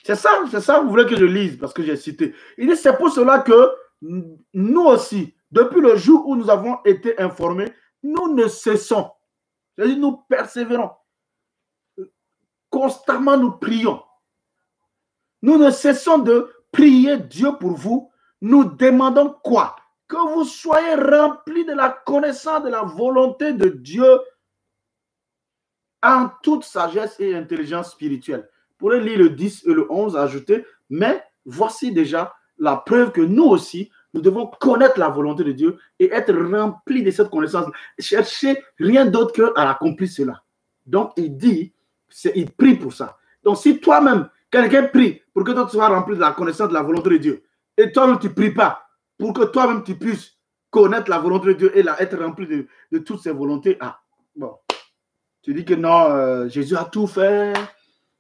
C'est ça, vous voulez que je lise parce que j'ai cité. Il dit, c'est pour cela que nous aussi, depuis le jour où nous avons été informés, nous ne cessons, c'est-à-dire nous persévérons. Constamment, nous prions. Nous ne cessons de prier Dieu pour vous. Nous demandons quoi? Que vous soyez remplis de la connaissance de la volonté de Dieu en toute sagesse et intelligence spirituelle. Vous pourrez lire le 10 et le 11 ajouté, mais voici déjà la preuve que nous aussi, nous devons connaître la volonté de Dieu et être remplis de cette connaissance. Cherchez rien d'autre qu'à accomplir cela. Donc, il dit, il prie pour ça. Donc, si toi-même, quelqu'un prie pour que toi tu sois rempli de la connaissance de la volonté de Dieu, et toi-même tu ne pries pas pour que toi-même tu puisses connaître la volonté de Dieu et être rempli de toutes ses volontés, bon, tu dis que non, Jésus a tout fait,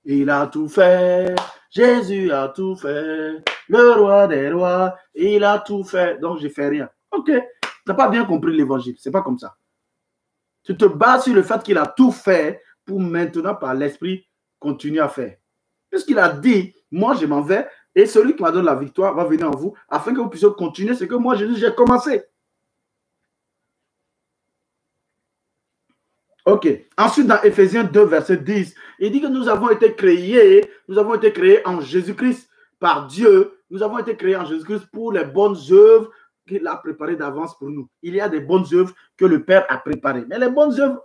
il a tout fait, Jésus a tout fait, Le roi des rois, il a tout fait, donc je ne fais rien. Ok, tu n'as pas bien compris l'évangile, ce n'est pas comme ça. Tu te bases sur le fait qu'il a tout fait pour maintenant, par l'esprit, continuer à faire. Puisqu'il a dit, moi je m'en vais, et celui qui m'a donné la victoire va venir en vous, afin que vous puissiez continuer ce que moi Jésus j'ai commencé. Ok. Ensuite, dans Éphésiens 2, verset 10, il dit que nous avons été créés en Jésus-Christ par Dieu. Nous avons été créés en Jésus-Christ pour les bonnes œuvres qu'il a préparées d'avance pour nous. Il y a des bonnes œuvres que le Père a préparées. Mais les bonnes œuvres,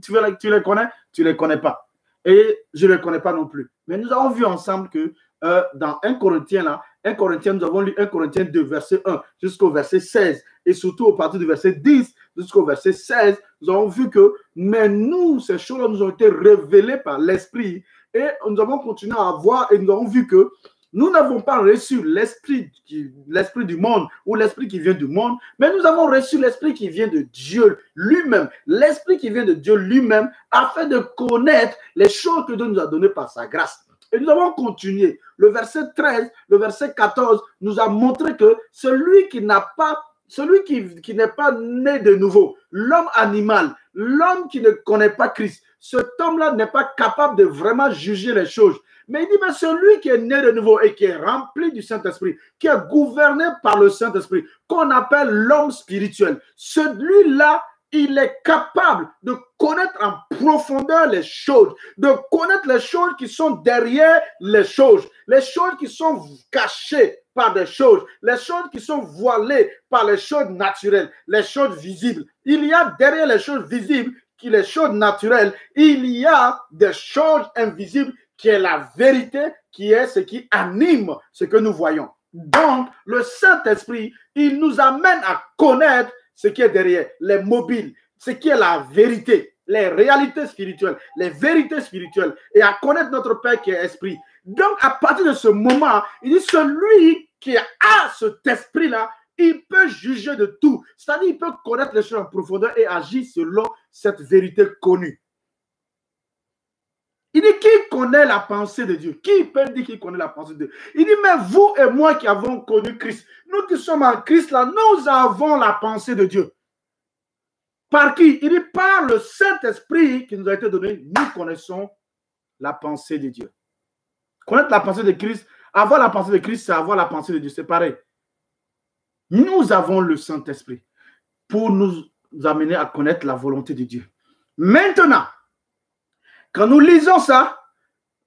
tu les connais? Tu ne les connais pas. Et je ne les connais pas non plus. Mais nous avons vu ensemble que dans 1 Corinthiens, nous avons lu 1 Corinthiens 2, verset 1 jusqu'au verset 16. Et surtout, à partir du verset 10 jusqu'au verset 16, nous avons vu que, mais nous, ces choses-là nous ont été révélées par l'Esprit. Et nous avons continué à voir et nous avons vu que nous n'avons pas reçu l'esprit du monde ou l'esprit qui vient du monde, mais nous avons reçu l'esprit qui vient de Dieu lui-même. L'esprit qui vient de Dieu lui-même afin de connaître les choses que Dieu nous a données par sa grâce. Et nous avons continué. Le verset 13, le verset 14 nous a montré que celui qui n'est pas né de nouveau, l'homme animal, l'homme qui ne connaît pas Christ, cet homme-là n'est pas capable de vraiment juger les choses. Mais il dit, mais celui qui est né de nouveau et qui est rempli du Saint-Esprit, qui est gouverné par le Saint-Esprit, qu'on appelle l'homme spirituel, celui-là, il est capable de connaître en profondeur les choses, de connaître les choses qui sont derrière les choses qui sont cachées par des choses, les choses qui sont voilées par les choses naturelles, les choses visibles. Il y a derrière les choses visibles, les choses naturelles, il y a des choses invisibles qui est la vérité, qui est ce qui anime ce que nous voyons. Donc, le Saint-Esprit, il nous amène à connaître ce qui est derrière, les mobiles, ce qui est la vérité, les réalités spirituelles, les vérités spirituelles, et à connaître notre Père qui est esprit. Donc, à partir de ce moment, il dit, celui qui a cet esprit-là, il peut juger de tout. C'est-à-dire, il peut connaître les choses en profondeur et agir selon cette vérité connue. Il dit, qui connaît la pensée de Dieu? Qui peut dire qu'il connaît la pensée de Dieu? Il dit, mais vous et moi qui avons connu Christ, nous qui sommes en Christ là, nous avons la pensée de Dieu. Par qui? Il dit, par le Saint-Esprit qui nous a été donné, nous connaissons la pensée de Dieu. Connaître la pensée de Christ, avoir la pensée de Christ, c'est avoir la pensée de Dieu. C'est pareil. Nous avons le Saint-Esprit pour nous amener à connaître la volonté de Dieu. Maintenant, quand nous lisons ça,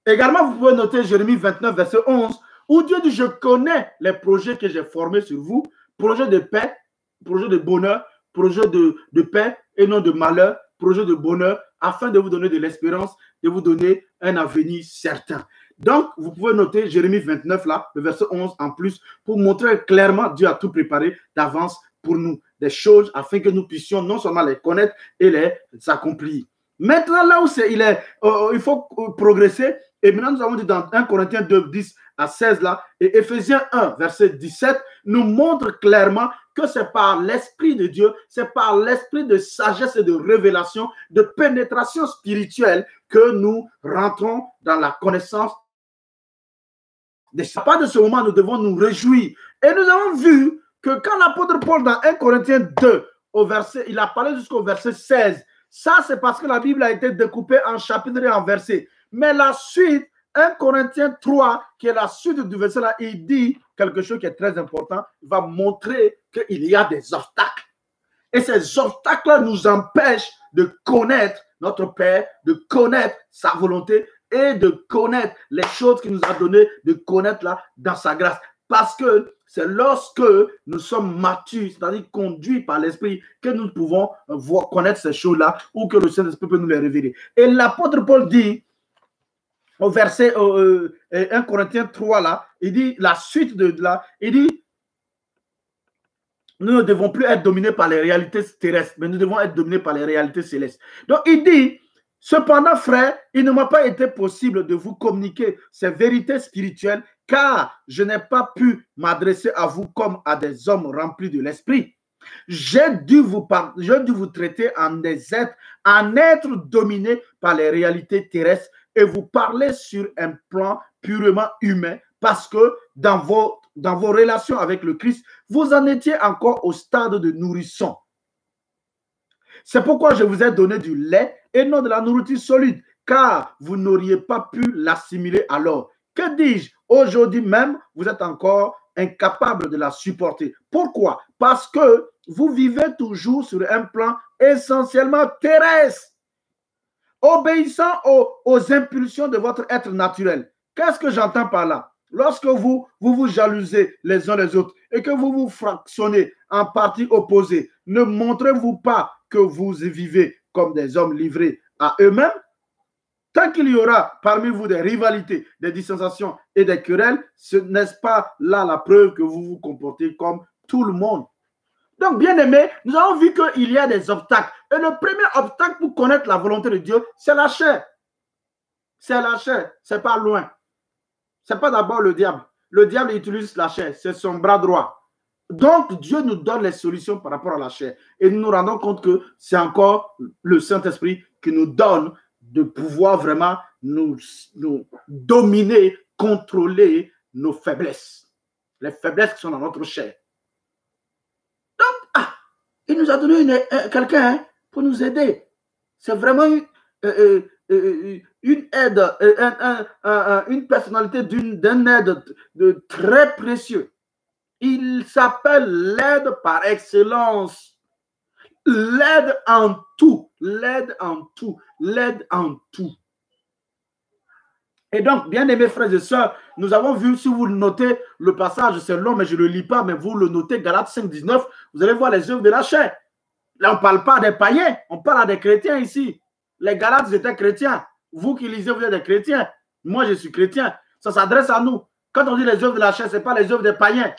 également vous pouvez noter Jérémie 29, verset 11, où Dieu dit, je connais les projets que j'ai formés sur vous, projets de paix, projets de bonheur, projets de paix et non de malheur, projets de bonheur, afin de vous donner de l'espérance, de vous donner un avenir certain. Donc, vous pouvez noter Jérémie 29, là, le verset 11 en plus, pour montrer clairement Dieu a tout préparé d'avance pour nous, des choses afin que nous puissions non seulement les connaître et les accomplir. Maintenant, là où il faut progresser, et maintenant nous avons dit dans 1 Corinthiens 2, 10 à 16 là, et Éphésiens 1, verset 17, nous montre clairement que c'est par l'Esprit de Dieu, c'est par l'Esprit de sagesse et de révélation, de pénétration spirituelle que nous rentrons dans la connaissance. À partir de ce moment, nous devons nous réjouir. Et nous avons vu que quand l'apôtre Paul, dans 1 Corinthiens 2, il a parlé jusqu'au verset 16, ça, c'est parce que la Bible a été découpée en chapitres et en versets. Mais la suite, 1 Corinthiens 3, qui est la suite du verset là, il dit quelque chose qui est très important. Il va montrer qu'il y a des obstacles. Et ces obstacles-là nous empêchent de connaître notre Père, de connaître sa volonté et de connaître les choses qu'il nous a données, de connaître là dans sa grâce. Parce que c'est lorsque nous sommes matures, c'est-à-dire conduits par l'Esprit, que nous pouvons connaître ces choses-là ou que le Saint-Esprit peut nous les révéler. Et l'apôtre Paul dit, au verset 1 Corinthiens 3, là, il dit, la suite de là, il dit, nous ne devons plus être dominés par les réalités terrestres, mais nous devons être dominés par les réalités célestes. Donc, il dit, cependant, frère, il ne m'a pas été possible de vous communiquer ces vérités spirituelles, car je n'ai pas pu m'adresser à vous comme à des hommes remplis de l'esprit. J'ai dû vous traiter en êtres dominés par les réalités terrestres et vous parler sur un plan purement humain Parce que dans vos relations avec le Christ, vous en étiez encore au stade de nourrisson. C'est pourquoi je vous ai donné du lait et non de la nourriture solide, car vous n'auriez pas pu l'assimiler alors. Que dis-je? Aujourd'hui même, vous êtes encore incapable de la supporter. Pourquoi? Parce que vous vivez toujours sur un plan essentiellement terrestre, obéissant aux impulsions de votre être naturel. Qu'est-ce que j'entends par là? Lorsque vous jalousez les uns les autres et que vous vous fractionnez en parties opposées, ne montrez-vous pas que vous vivez comme des hommes livrés à eux-mêmes? Tant qu'il y aura parmi vous des rivalités, des dissensions et des querelles, ce n'est-ce pas là la preuve que vous vous comportez comme tout le monde? Donc, bien aimé, nous avons vu qu'il y a des obstacles. Et le premier obstacle pour connaître la volonté de Dieu, c'est la chair. C'est la chair, c'est pas loin. Ce n'est pas d'abord le diable. Le diable utilise la chair, c'est son bras droit. Donc, Dieu nous donne les solutions par rapport à la chair. Et nous nous rendons compte que c'est encore le Saint-Esprit qui nous donne de pouvoir vraiment nous dominer, contrôler nos faiblesses. Les faiblesses qui sont dans notre chair. Donc, il nous a donné quelqu'un pour nous aider. C'est vraiment une aide, une personnalité d'un aide de très précieux. Il s'appelle l'aide par excellence. L'aide en tout, l'aide en tout, l'aide en tout. Et donc, bien aimés frères et sœurs, nous avons vu, si vous notez le passage, c'est long, mais je ne le lis pas, mais vous le notez, Galates 5, 19, vous allez voir les œuvres de la chair. Là, on ne parle pas des païens, on parle des chrétiens ici. Les Galates étaient chrétiens. Vous qui lisez, vous êtes des chrétiens. Moi, je suis chrétien. Ça s'adresse à nous. Quand on dit les œuvres de la chair, ce n'est pas les œuvres des païens.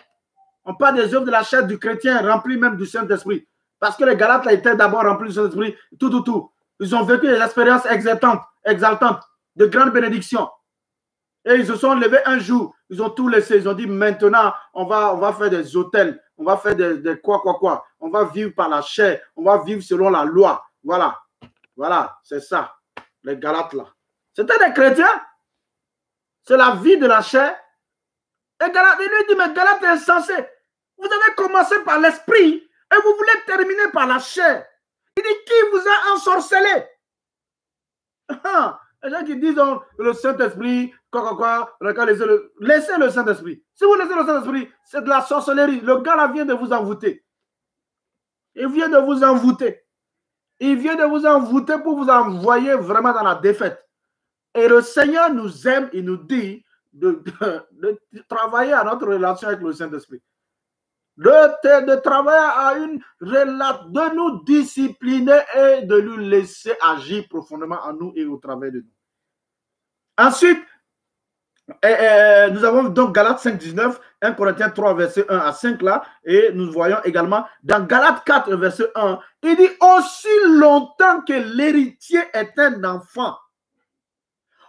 On parle des œuvres de la chair du chrétien, remplis même du Saint-Esprit. Parce que les Galates là, étaient d'abord remplis du Saint-Esprit, tout. Ils ont vécu des expériences exaltantes, de grandes bénédictions. Et ils se sont levés un jour, ils ont tout laissé. Ils ont dit maintenant, on va faire des hôtels, on va faire des quoi. On va vivre par la chair, on va vivre selon la loi. Voilà, c'est ça, les Galates là. C'était des chrétiens. C'est la vie de la chair. Et Galates, il lui dit, mais Galates est insensé. Vous avez commencé par l'esprit et vous voulez terminer par la chair. Il dit, qui vous a ensorcelé? Les gens qui disent le Saint-Esprit, laissez le Saint-Esprit. Si vous laissez le Saint-Esprit, c'est de la sorcellerie. Le gars là vient de vous envoûter. Il vient de vous envoûter. Il vient de vous envoûter pour vous envoyer vraiment dans la défaite. Et le Seigneur nous aime, il nous dit de travailler à notre relation avec le Saint-Esprit. De travailler à une relation, de nous discipliner et de lui laisser agir profondément en nous et au travers de nous. Ensuite, nous avons donc Galates 5, 19, 1 Corinthiens 3, verset 1 à 5 là, et nous voyons également dans Galates 4, verset 1, il dit aussi longtemps que l'héritier est un enfant,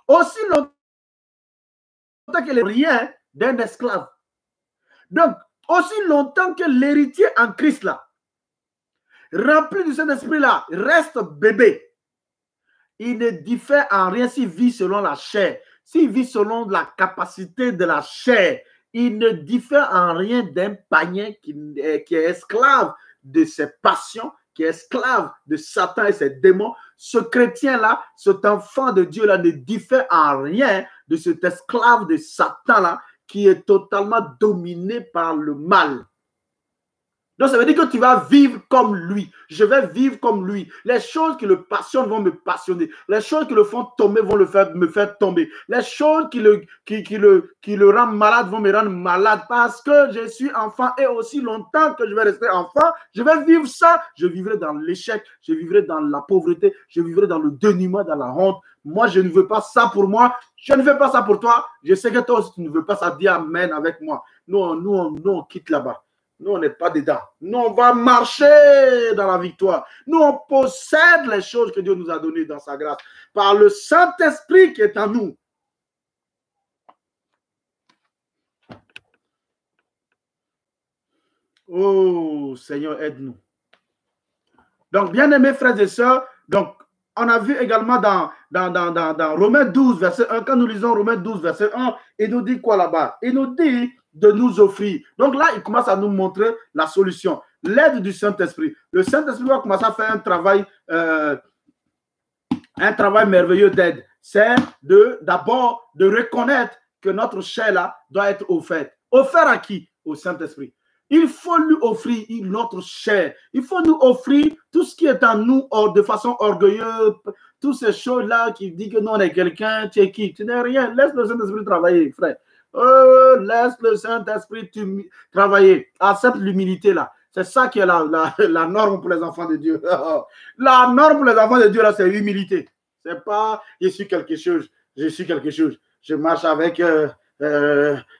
aussi longtemps que rien d'un esclave. Donc, aussi longtemps que l'héritier en Christ là, rempli du Saint-Esprit là, reste bébé, il ne diffère en rien s'il vit selon la chair. S'il vit selon la capacité de la chair, il ne diffère en rien d'un païen qui est esclave de ses passions, qui est esclave de Satan et ses démons. Ce chrétien-là, cet enfant de Dieu-là ne diffère en rien de cet esclave de Satan-là qui est totalement dominé par le mal. Donc, ça veut dire que tu vas vivre comme lui. Je vais vivre comme lui. Les choses qui le passionnent vont me passionner. Les choses qui le font tomber vont me faire tomber. Les choses qui le rendent malade vont me rendre malade parce que je suis enfant et aussi longtemps que je vais rester enfant, je vais vivre ça. Je vivrai dans l'échec, je vivrai dans la pauvreté, je vivrai dans le dénuement, dans la honte. Moi, je ne veux pas ça pour moi. Je ne veux pas ça pour toi. Je sais que toi aussi, tu ne veux pas ça. Dis amen avec moi. Nous, on quitte là-bas. Nous, on n'est pas dedans. Nous, on va marcher dans la victoire. Nous, on possède les choses que Dieu nous a données dans sa grâce. Par le Saint-Esprit qui est en nous. Oh, Seigneur, aide-nous. Donc, bien-aimés frères et sœurs, donc, On a vu également dans Romains 12, verset 1, quand nous lisons Romains 12, verset 1, il nous dit quoi là-bas? Il nous dit de nous offrir. Donc là, il commence à nous montrer la solution, l'aide du Saint-Esprit. Le Saint-Esprit va commencer à faire un travail merveilleux d'aide. C'est d'abord de reconnaître que notre chair là doit être offerte. Offert à qui? Au Saint-Esprit. Il faut lui offrir notre chair. Il faut nous offrir tout ce qui est en nous de façon orgueilleuse. Toutes ces choses-là qui disent que nous, on est quelqu'un, tu es qui? Tu n'es rien. Laisse le Saint-Esprit travailler, frère. Laisse le Saint-Esprit travailler. Accepte l'humilité-là. C'est ça qui est la norme pour les enfants de Dieu. La norme pour les enfants de Dieu, là, c'est l'humilité. C'est pas je suis quelque chose, je suis quelque chose. Je marche avec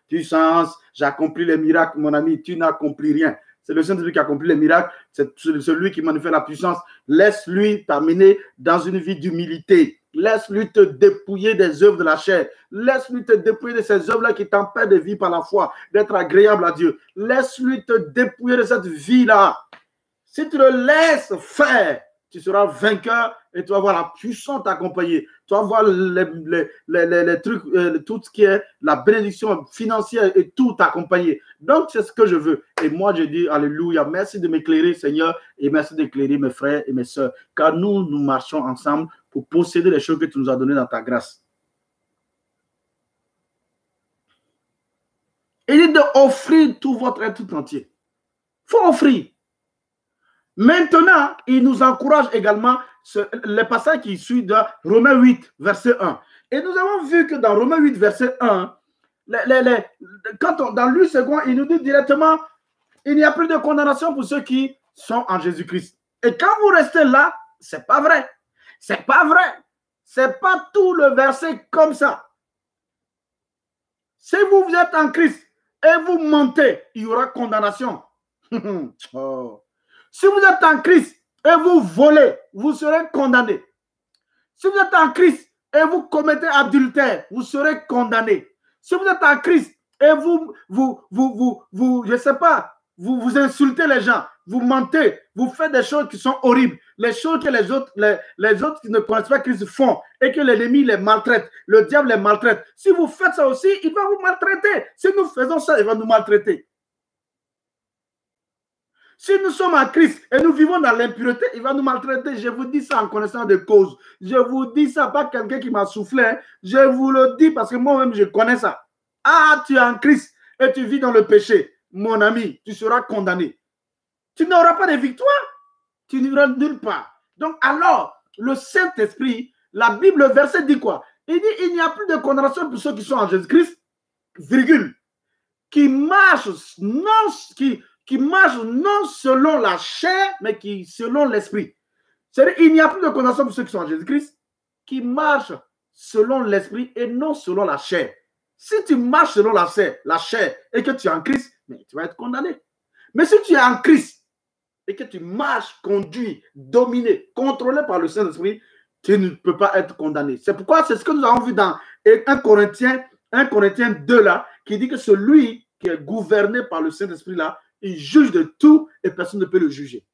puissance, j'accomplis les miracles, mon ami, tu n'accomplis rien. C'est le Saint-Esprit qui accomplit les miracles, c'est celui qui manifeste la puissance. Laisse-lui t'amener dans une vie d'humilité. Laisse-lui te dépouiller des œuvres de la chair. Laisse-lui te dépouiller de ces œuvres-là qui t'empêchent de vivre par la foi, d'être agréable à Dieu. Laisse-lui te dépouiller de cette vie-là. Si tu le laisses faire, tu seras vainqueur et tu vas voir la puissance t'accompagner. Tu vas voir les trucs, tout ce qui est la bénédiction financière et tout t'accompagner. Donc, c'est ce que je veux. Et moi, je dis, alléluia, merci de m'éclairer, Seigneur, et merci d'éclairer mes frères et mes sœurs, car nous marchons ensemble pour posséder les choses que tu nous as données dans ta grâce. Il dit d'offrir tout votre être tout entier. Il faut offrir. Maintenant, il nous encourage également le passage qui suit de Romains 8, verset 1. Et nous avons vu que dans Romains 8, verset 1, dans lui second, il nous dit directement, il n'y a plus de condamnation pour ceux qui sont en Jésus-Christ. Et quand vous restez là, c'est pas vrai. C'est pas vrai. C'est pas tout le verset comme ça. Si vous êtes en Christ et vous mentez, il y aura condamnation. Oh. Si vous êtes en Christ et vous volez, vous serez condamné. Si vous êtes en Christ et vous commettez adultère, vous serez condamné. Si vous êtes en Christ et je sais pas, vous insultez les gens, vous mentez, vous faites des choses qui sont horribles, les choses que les autres qui ne connaissent pas Christ font et que l'ennemi les maltraite, le diable les maltraite. Si vous faites ça aussi, il va vous maltraiter. Si nous faisons ça, il va nous maltraiter. Si nous sommes en Christ et nous vivons dans l'impureté, il va nous maltraiter. Je vous dis ça en connaissance de cause. Je vous dis ça, pas quelqu'un qui m'a soufflé. Je vous le dis parce que moi-même, je connais ça. Ah, tu es en Christ et tu vis dans le péché. Mon ami, tu seras condamné. Tu n'auras pas de victoire. Tu n'iras nulle part. Donc alors, le Saint-Esprit, la Bible, le verset dit quoi? Il dit, il n'y a plus de condamnation pour ceux qui sont en Jésus-Christ, virgule, qui marchent non selon la chair, mais qui selon l'esprit. C'est-à-dire qu'il n'y a plus de condamnation pour ceux qui sont en Jésus-Christ, qui marchent selon l'esprit et non selon la chair. Si tu marches selon la chair et que tu es en Christ, mais tu vas être condamné. Mais si tu es en Christ et que tu marches, conduit, dominé, contrôlé par le Saint-Esprit, tu ne peux pas être condamné. C'est pourquoi c'est ce que nous avons vu dans 1 Corinthiens 2 là, qui dit que celui qui est gouverné par le Saint-Esprit là, il juge de tout et personne ne peut le juger.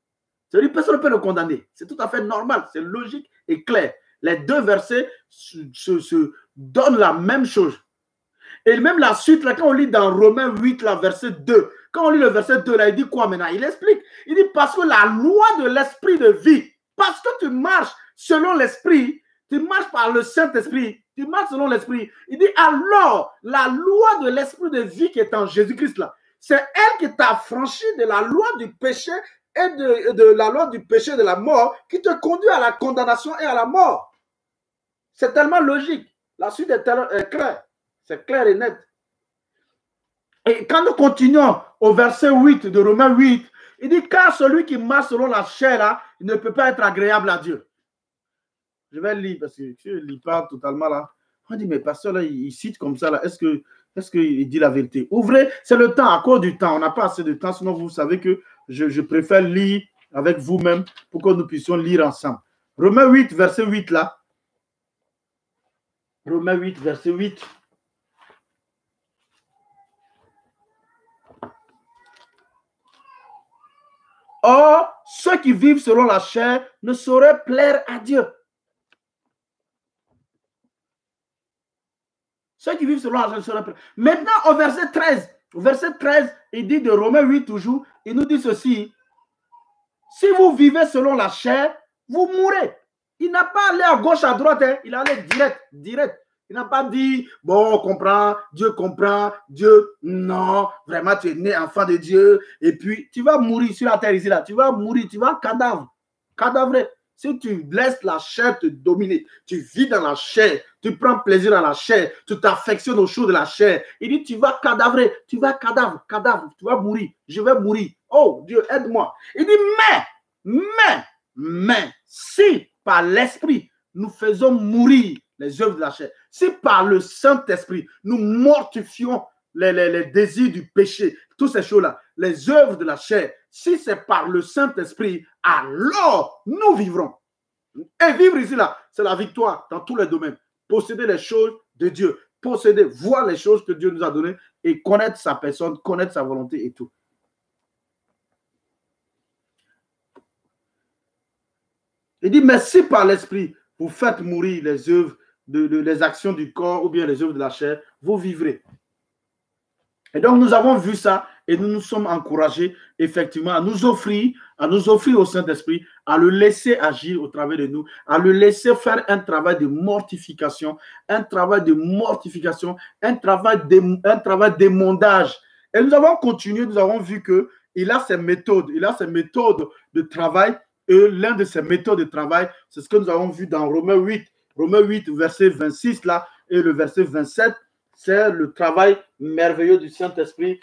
C'est-à-dire personne ne peut le condamner. C'est tout à fait normal, c'est logique et clair. Les deux versets se donnent la même chose. Et même la suite, là, quand on lit dans Romains 8, là, verset 2, quand on lit le verset 2, là, il dit quoi maintenant? Il explique. Il dit parce que la loi de l'esprit de vie, parce que tu marches selon l'esprit, tu marches par le Saint-Esprit, tu marches selon l'esprit. Il dit alors, la loi de l'esprit de vie qui est en Jésus-Christ, là, c'est elle qui t'a affranchi de la loi du péché et de la loi du péché et de la mort qui te conduit à la condamnation et à la mort. C'est tellement logique. La suite est claire. C'est clair et net. Et quand nous continuons au verset 8 de Romains 8, il dit car celui qui marche selon la chair, là, il ne peut pas être agréable à Dieu. Je vais lire parce que je ne lis pas totalement là. On dit mais pasteur là, il cite comme ça là. Est-ce qu'il dit la vérité? Ouvrez, c'est le temps, à cause du temps. On n'a pas assez de temps, sinon vous savez que je préfère lire avec vous-même pour que nous puissions lire ensemble. Romains 8, verset 8 là. Romains 8, verset 8. Or, ceux qui vivent selon la chair ne sauraient plaire à Dieu. Ceux qui vivent selon la chair seront pris. Maintenant, au verset 13, il dit de Romains 8 toujours, il nous dit ceci. Si vous vivez selon la chair, vous mourrez. Il n'a pas allé à gauche, à droite, hein. Il est allé direct. Il n'a pas dit, bon, on comprend, Dieu, non, vraiment, tu es né enfant de Dieu, et puis tu vas mourir sur la terre ici, là, tu vas mourir, tu vas cadavrer. Si tu laisses la chair te dominer, tu vis dans la chair, tu prends plaisir dans la chair, tu t'affectionnes aux choses de la chair, il dit, tu vas cadavrer, tu vas mourir, je vais mourir. Oh, Dieu, aide-moi. Il dit, mais, si par l'esprit, nous faisons mourir les œuvres de la chair, si par le Saint-Esprit, nous mortifions les désirs du péché, toutes ces choses-là, les œuvres de la chair, si c'est par le Saint-Esprit, alors nous vivrons. Et vivre ici, là, c'est la victoire dans tous les domaines. Posséder les choses de Dieu, voir les choses que Dieu nous a données et connaître sa personne, connaître sa volonté et tout. Il dit, mais si par l'esprit, vous faites mourir les œuvres, les actions du corps ou bien les œuvres de la chair, vous vivrez. Et donc, nous avons vu ça et nous nous sommes encouragés, effectivement, à nous offrir au Saint-Esprit, à le laisser agir au travers de nous, à le laisser faire un travail de mortification, un travail d'émondage. Et nous avons continué, nous avons vu qu'il a ses méthodes, de travail. Et l'un de ces méthodes de travail, c'est ce que nous avons vu dans Romains 8, verset 26 là, et le verset 27, c'est le travail merveilleux du Saint-Esprit,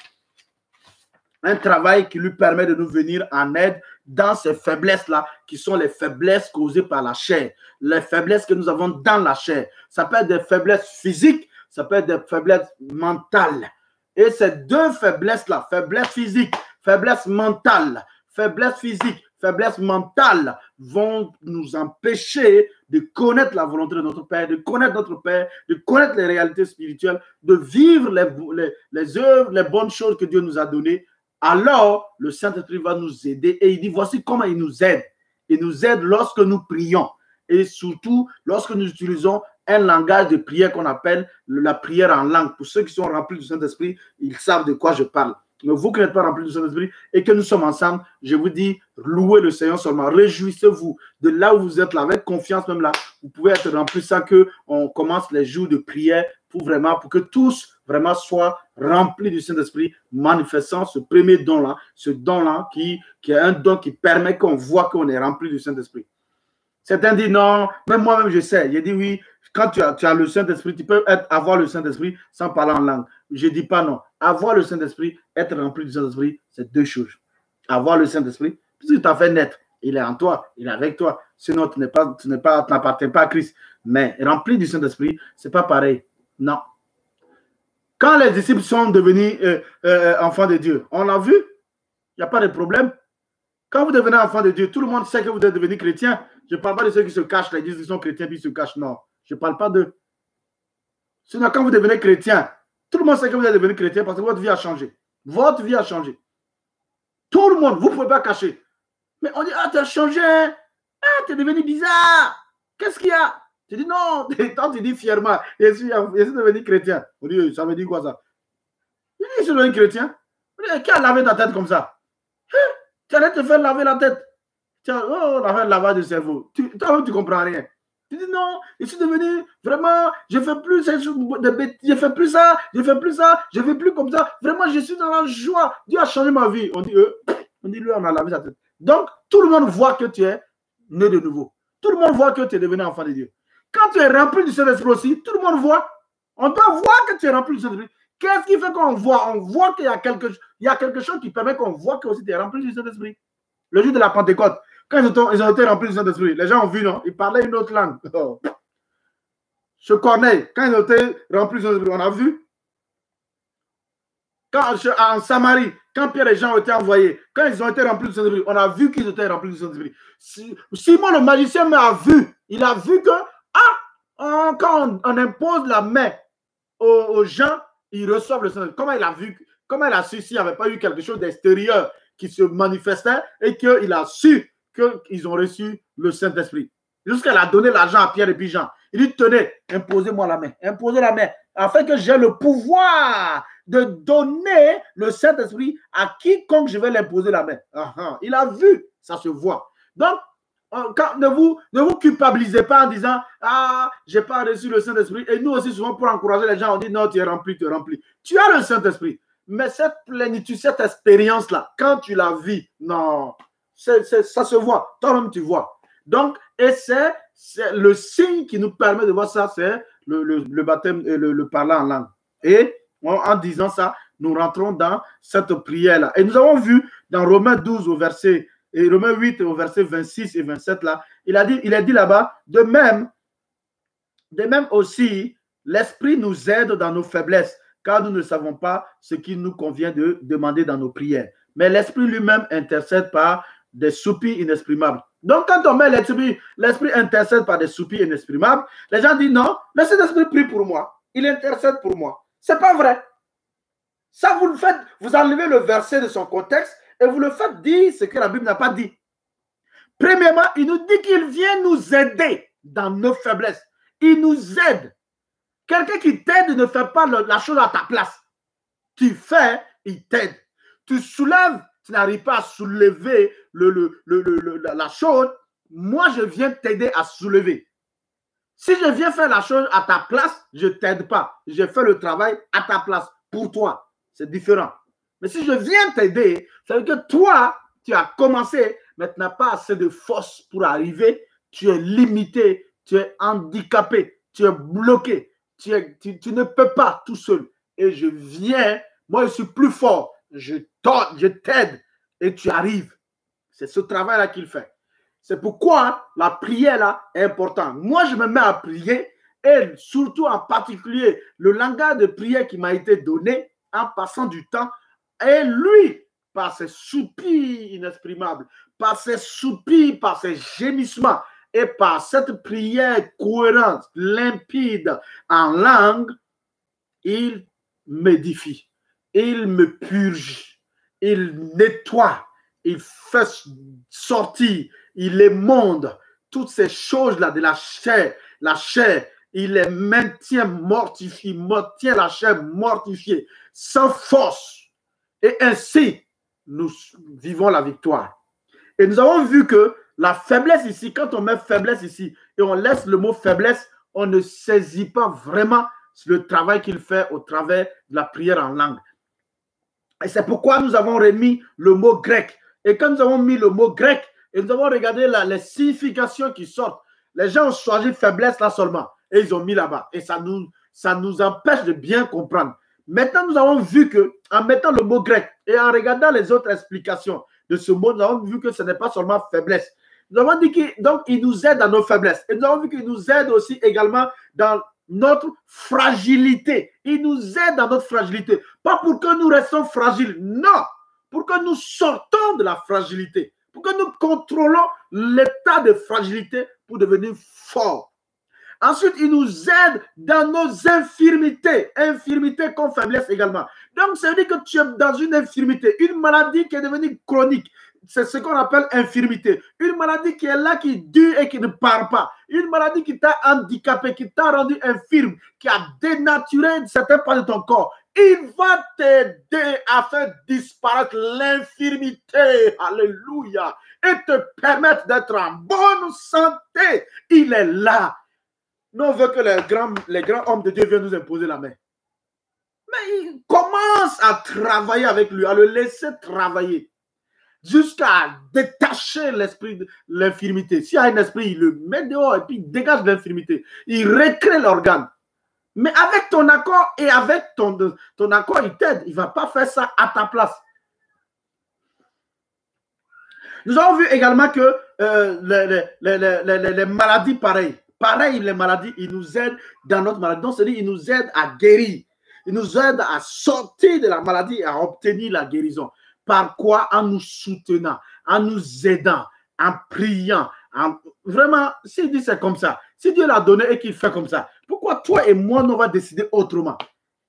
un travail qui lui permet de nous venir en aide dans ces faiblesses-là, qui sont les faiblesses causées par la chair, les faiblesses que nous avons dans la chair. Ça peut être des faiblesses physiques, ça peut être des faiblesses mentales. Et ces deux faiblesses-là, faiblesse physique, faiblesse mentale, vont nous empêcher de connaître la volonté de notre Père, de connaître les réalités spirituelles, de vivre les œuvres, les bonnes choses que Dieu nous a données. Alors, le Saint-Esprit va nous aider et il dit, voici comment il nous aide. Il nous aide lorsque nous prions et surtout lorsque nous utilisons un langage de prière qu'on appelle la prière en langue. Pour ceux qui sont remplis du Saint-Esprit, ils savent de quoi je parle. Mais vous qui n'êtes pas remplis du Saint-Esprit et que nous sommes ensemble, je vous dis, louez le Seigneur seulement. Réjouissez-vous de là où vous êtes là, avec confiance même là. Vous pouvez être remplis sans qu'on commence les jours de prière pour que tous vraiment soient remplis du Saint-Esprit, manifestant ce premier don-là, qui est un don qui permet qu'on voit qu'on est rempli du Saint-Esprit. Certains disent non, même moi-même je sais. J'ai dit oui, quand tu as le Saint-Esprit, tu peux avoir le Saint-Esprit sans parler en langue. Je ne dis pas non. Avoir le Saint-Esprit, être rempli du Saint-Esprit, c'est deux choses. Avoir le Saint-Esprit, puisque tu as fait naître, il est en toi, il est avec toi. Sinon, tu n'appartiens pas à Christ. Mais rempli du Saint-Esprit, ce n'est pas pareil. Non. Quand les disciples sont devenus enfants de Dieu, on l'a vu, il n'y a pas de problème. Quand vous devenez enfant de Dieu, tout le monde sait que vous êtes devenu chrétien. Je ne parle pas de ceux qui se cachent, ils disent qu'ils sont chrétiens puis ils se cachent. Non, je ne parle pas d'eux. Sinon, quand vous devenez chrétien, tout le monde sait que vous êtes devenu chrétien parce que votre vie a changé. Votre vie a changé. Tout le monde, vous ne pouvez pas cacher. Mais on dit, ah, tu as changé. Ah, tu es devenu bizarre. Qu'est-ce qu'il y a? Tu dis non. Quand tu dis fièrement, je suis devenu chrétien. On dit, ça veut dire quoi ça? Je suis devenu chrétien. Qui a lavé ta tête comme ça? Tu allais te faire laver la tête. On a fait le lavage de cerveau. Toi, tu ne comprends rien. Tu dis non, je suis devenu vraiment, je ne fais plus ça, je fais plus comme ça. Vraiment, je suis dans la joie. Dieu a changé ma vie. On dit, lui, on a lavé sa tête. Donc, tout le monde voit que tu es né de nouveau. Tout le monde voit que tu es devenu enfant de Dieu. Quand tu es rempli du Saint-Esprit aussi, tout le monde voit. On doit voir que tu es rempli du Saint-Esprit. Qu'est-ce qui fait qu'on voit? On voit qu'il y a quelque chose qui permet qu'on voit que aussi tu es rempli du Saint-Esprit. Le jour de la Pentecôte, quand ils ont été remplis du Saint-Esprit, les gens ont vu, non? Ils parlaient une autre langue. Oh. Je connais, quand ils ont été remplis du Saint-Esprit, on a vu. En Samarie, quand Pierre et Jean ont été envoyés, quand ils ont été remplis du Saint-Esprit, on a vu qu'ils étaient remplis du Saint-Esprit. Simon le magicien m'a vu. Il a vu que, quand on impose la main aux gens, ils reçoivent le Saint-Esprit. Comment il a vu, comment il a su s'il n'y avait pas eu quelque chose d'extérieur qui se manifestait et qu'il a su qu'ils ont reçu le Saint-Esprit. Jusqu'à a donné l'argent à Pierre et puis Jean. Il dit, tenez, imposez-moi la main. Imposez la main. afin que j'ai le pouvoir de donner le Saint-Esprit à quiconque je vais l'imposer la main. Il a vu, ça se voit. Donc, ne vous culpabilisez pas en disant « Ah, je n'ai pas reçu le Saint-Esprit ». Et nous aussi, souvent, pour encourager les gens, on dit « Non, tu es rempli, tu es rempli ». Tu as le Saint-Esprit. Mais cette plénitude, cette expérience-là, quand tu la vis, non, ça se voit. Toi-même, tu vois. Donc, et c'est le signe qui nous permet de voir ça, c'est le baptême, le parler en langue. Et en disant ça, nous rentrons dans cette prière-là. Et nous avons vu dans Romains 12 au verset, et Romains 8 au verset 26 et 27 là, il a dit là-bas, de même aussi, l'Esprit nous aide dans nos faiblesses, car nous ne savons pas ce qu'il nous convient de demander dans nos prières. Mais l'Esprit lui-même intercède par des soupirs inexprimables. Donc, quand on met l'Esprit intercède par des soupirs inexprimables, les gens disent non, mais cet Esprit prie pour moi, il intercède pour moi. C'est pas vrai. Ça, vous le faites, vous enlevez le verset de son contexte et vous le faites dire ce que la Bible n'a pas dit. Premièrement, il nous dit qu'il vient nous aider dans nos faiblesses. Il nous aide. Quelqu'un qui t'aide ne fait pas la chose à ta place. Tu fais, il t'aide. Tu soulèves, tu n'arrives pas à soulever la chose. Moi, je viens t'aider à soulever. Si je viens faire la chose à ta place, je ne t'aide pas. Je fais le travail à ta place, pour toi. C'est différent. Mais si je viens t'aider, ça veut dire que toi, tu as commencé, mais tu n'as pas assez de force pour arriver. Tu es limité, tu es handicapé, tu es bloqué. Tu ne peux pas tout seul. Et je viens, moi je suis plus fort. Je t'aide et tu arrives. C'est ce travail-là qu'il fait. C'est pourquoi la prière là est importante. Moi, je me mets à prier et surtout en particulier le langage de prière qui m'a été donné en passant du temps. Et lui, par ses soupirs inexprimables, par ses soupirs, par ses gémissements et par cette prière cohérente, limpide en langue, il m'édifie, il me purge, il nettoie, il fait sortir, il émonde toutes ces choses-là de la chair, il les maintient mortifiés, maintient la chair mortifiée, sans force. Et ainsi, nous vivons la victoire. Et nous avons vu que la faiblesse ici, quand on met faiblesse ici et on laisse le mot faiblesse, on ne saisit pas vraiment le travail qu'il fait au travers de la prière en langue. Et c'est pourquoi nous avons remis le mot grec. Et quand nous avons mis le mot grec, et nous avons regardé les significations qui sortent, les gens ont choisi faiblesse là seulement. Et ils ont mis là-bas. Et ça nous empêche de bien comprendre. Maintenant, nous avons vu qu'en mettant le mot grec et en regardant les autres explications de ce mot, nous avons vu que ce n'est pas seulement faiblesse. Nous avons dit qu'il nous aide dans nos faiblesses. Et nous avons vu qu'il nous aide aussi également dans notre fragilité. Il nous aide dans notre fragilité. Pas pour que nous restions fragiles, non. Pour que nous sortons de la fragilité. Pour que nous contrôlons l'état de fragilité pour devenir forts. Ensuite, il nous aide dans nos infirmités. Infirmités comme faiblesse également. Donc, ça veut dire que tu es dans une infirmité, une maladie qui est devenue chronique. C'est ce qu'on appelle infirmité. Une maladie qui est là, qui dure et qui ne part pas. Une maladie qui t'a handicapé, qui t'a rendu infirme, qui a dénaturé certaines parties de ton corps. Il va t'aider à faire disparaître l'infirmité. Alléluia. Et te permettre d'être en bonne santé. Il est là. Nous, on veut que les grands hommes de Dieu viennent nous imposer la main. Mais il commence à travailler avec lui, à le laisser travailler, jusqu'à détacher l'esprit de l'infirmité. S'il y a un esprit, il le met dehors et puis il dégage l'infirmité. Il recrée l'organe. Mais avec ton accord et avec ton accord, il t'aide. Il ne va pas faire ça à ta place. Nous avons vu également que les maladies pareilles. Pareil, les maladies, ils nous aident dans notre maladie. Donc, c'est-à-dire, ils nous aident à guérir. Ils nous aident à sortir de la maladie et à obtenir la guérison. Par quoi? En nous soutenant, en nous aidant, en priant. Vraiment, s'il dit c'est comme ça, si Dieu l'a donné et qu'il fait comme ça, pourquoi toi et moi, on va décider autrement?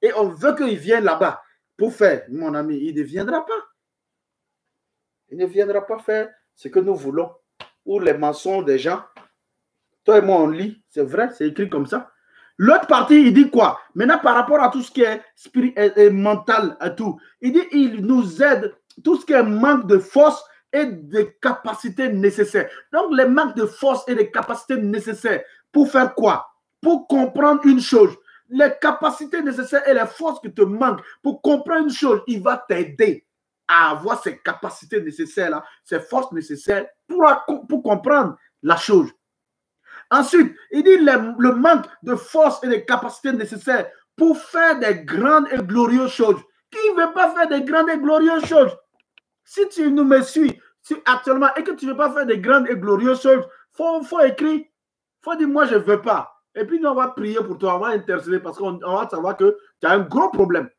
Et on veut qu'il vienne là-bas pour faire, mon ami, il ne viendra pas. Il ne viendra pas faire ce que nous voulons. Ou les mensonges des gens. Toi et moi, on lit, c'est vrai, c'est écrit comme ça. L'autre partie, il dit quoi? Maintenant, par rapport à tout ce qui est et mental, à tout, il dit il nous aide, tout ce qui est manque de force et de capacités nécessaires. Donc, les manques de force et de capacités nécessaires pour faire quoi? Pour comprendre une chose. Les capacités nécessaires et les forces qui te manquent pour comprendre une chose, il va t'aider à avoir ces capacités nécessaires-là, ces forces nécessaires pour comprendre la chose. Ensuite, il dit le manque de force et de capacités nécessaires pour faire des grandes et glorieuses choses. Qui ne veut pas faire des grandes et glorieuses choses? Si tu nous me suis actuellement et que tu ne veux pas faire des grandes et glorieuses choses, il faut écrire. Il faut dire, moi, je ne veux pas. Et puis, nous, on va prier pour toi, on va intercéder parce qu'on va savoir que tu as un gros problème.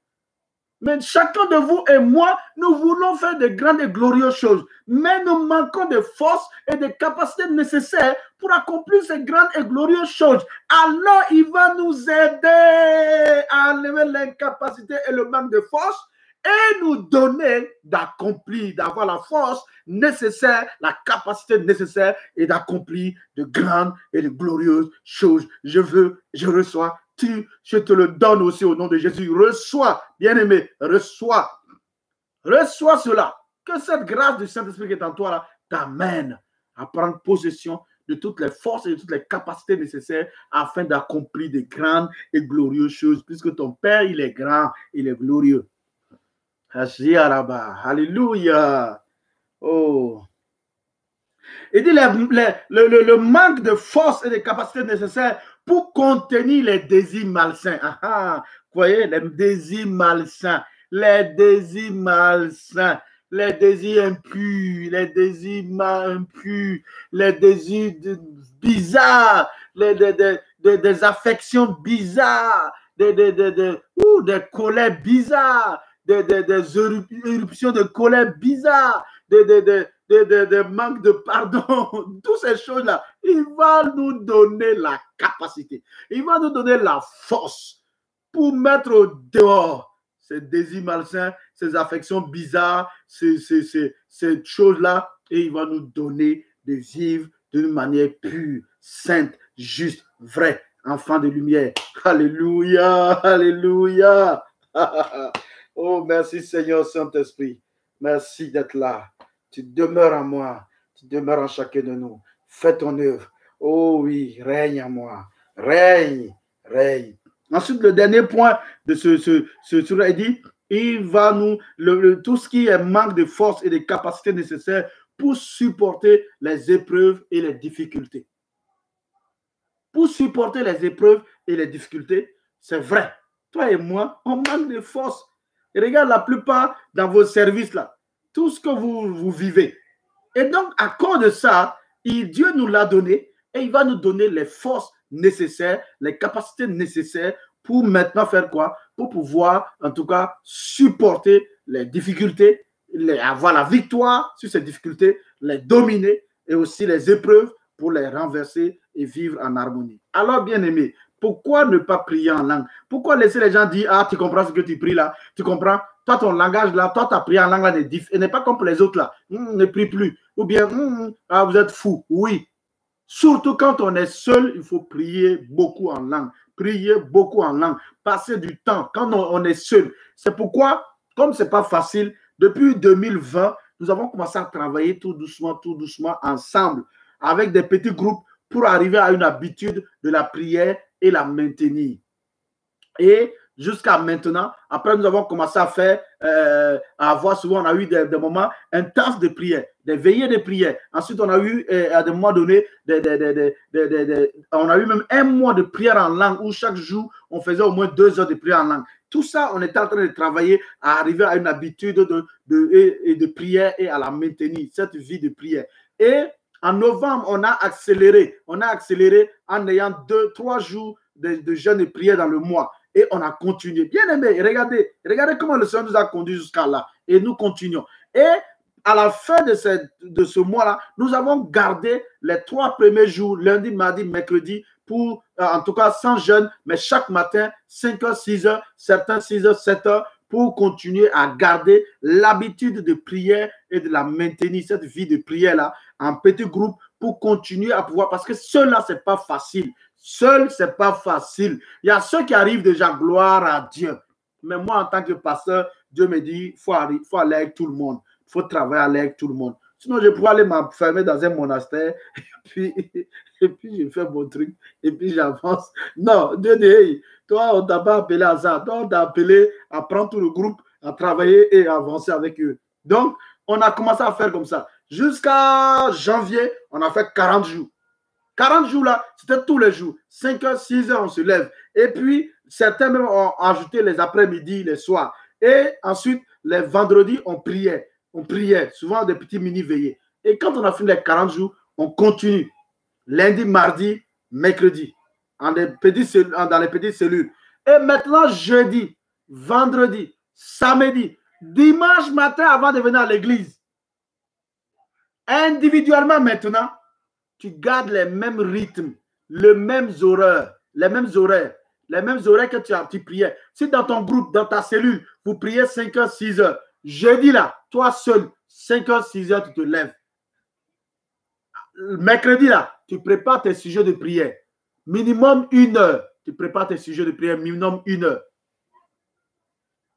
Mais chacun de vous et moi, nous voulons faire de grandes et glorieuses choses. Mais nous manquons de force et de capacités nécessaires pour accomplir ces grandes et glorieuses choses. Alors, il va nous aider à enlever l'incapacité et le manque de force et nous donner d'accomplir, d'avoir la force nécessaire, la capacité nécessaire et d'accomplir de grandes et de glorieuses choses. Je reçois. Je te le donne aussi au nom de Jésus. Reçois, bien-aimé, reçois cela. Que cette grâce du Saint-Esprit qui est en toi là t'amène à prendre possession de toutes les forces et de toutes les capacités nécessaires afin d'accomplir de grandes et glorieuses choses, puisque ton Père, il est grand, il est glorieux. Alléluia. Oh. Il dit le manque de force et de capacités nécessaires pour contenir les désirs malsains. Vous voyez, les désirs malsains, les désirs malsains, les désirs impurs, les désirs impurs, les désirs bizarres, des affections bizarres, des colères bizarres, des éruptions de colère bizarres, des manques de pardon, toutes ces choses-là, il va nous donner la capacité, il va nous donner la force pour mettre au dehors ces désirs malsains, ces affections bizarres, ces choses-là, et il va nous donner de vivre d'une manière pure, sainte, juste, vraie, enfant de lumière. Alléluia, alléluia. Oh, merci Seigneur Saint-Esprit. Merci d'être là. Tu demeures en moi. Tu demeures en chacun de nous. Fais ton œuvre. Oh oui, règne en moi. Règne, règne. Ensuite, le dernier point de il dit, il va nous, tout ce qui est manque de force et de capacités nécessaires pour supporter les épreuves et les difficultés. Pour supporter les épreuves et les difficultés, c'est vrai. Toi et moi, on manque de force. Et regarde la plupart dans vos services là, tout ce que vous vivez. Et donc, à cause de ça, Dieu nous l'a donné et il va nous donner les forces nécessaires, les capacités nécessaires pour maintenant faire quoi? Pour pouvoir, en tout cas, supporter les difficultés, avoir la victoire sur ces difficultés, les dominer et aussi les épreuves pour les renverser et vivre en harmonie. Alors, bien-aimés, pourquoi ne pas prier en langue? Pourquoi laisser les gens dire, ah, tu comprends ce que tu pries là? Tu comprends? Toi, ton langage là, toi, tu as prié en langue là, et n'est pas comme les autres là. Ne prie plus. Ou bien, ah, vous êtes fou. Oui. Surtout quand on est seul, il faut prier beaucoup en langue. Prier beaucoup en langue. Passer du temps quand on est seul. C'est pourquoi, comme ce n'est pas facile, depuis 2020, nous avons commencé à travailler tout doucement ensemble avec des petits groupes pour arriver à une habitude de la prière et la maintenir. Et jusqu'à maintenant, après nous avons commencé à faire, à avoir souvent, on a eu des moments intenses de prière, des veillées de prière. Ensuite, on a eu à des moments donnés, on a eu même un mois de prière en langue où chaque jour, on faisait au moins 2 heures de prière en langue. Tout ça, on était en train de travailler à arriver à une habitude de prière et à la maintenir, cette vie de prière. Et en novembre, on a accéléré en ayant 2-3 jours de jeûne et prière dans le mois. Et on a continué. Bien aimé, regardez comment le Seigneur nous a conduits jusqu'à là. Et nous continuons. Et à la fin de ce mois-là, nous avons gardé les 3 premiers jours, lundi, mardi, mercredi, pour, en tout cas, sans jeûne, mais chaque matin, 5h, 6h, certains 6h, 7h, pour continuer à garder l'habitude de prière et de la maintenir, cette vie de prière-là, en petit groupe, pour continuer à pouvoir, parce que cela, ce n'est pas facile. Seul, ce n'est pas facile. Il y a ceux qui arrivent déjà, gloire à Dieu. Mais moi, en tant que pasteur, Dieu me dit, il faut aller avec tout le monde. Il faut travailler avec tout le monde. Sinon, je pourrais aller m'enfermer dans un monastère et puis je fais mon truc et puis j'avance. Non, Dieu dit, hey, toi, on ne t'a pas appelé à ça. Toi, on t'a appelé à prendre tout le groupe, à travailler et à avancer avec eux. Donc, on a commencé à faire comme ça. Jusqu'à janvier, on a fait 40 jours. 40 jours là, c'était tous les jours. 5 h, 6 h, on se lève. Et puis, certains même ont ajouté les après-midi, les soirs. Et ensuite, les vendredis, on priait. On priait, souvent des petits mini-veillées. Et quand on a fini les 40 jours, on continue. Lundi, mardi, mercredi, dans les petites cellules. Et maintenant, jeudi, vendredi, samedi, dimanche matin avant de venir à l'église. Individuellement maintenant, tu gardes les mêmes rythmes, les mêmes horaires, que tu priais. Si dans ton groupe, dans ta cellule, vous priez 5 h, 6 h, jeudi là, toi seul, 5 h, 6 h, tu te lèves. Mercredi là, tu prépares tes sujets de prière. Minimum 1 heure. Tu prépares tes sujets de prière, minimum 1 heure.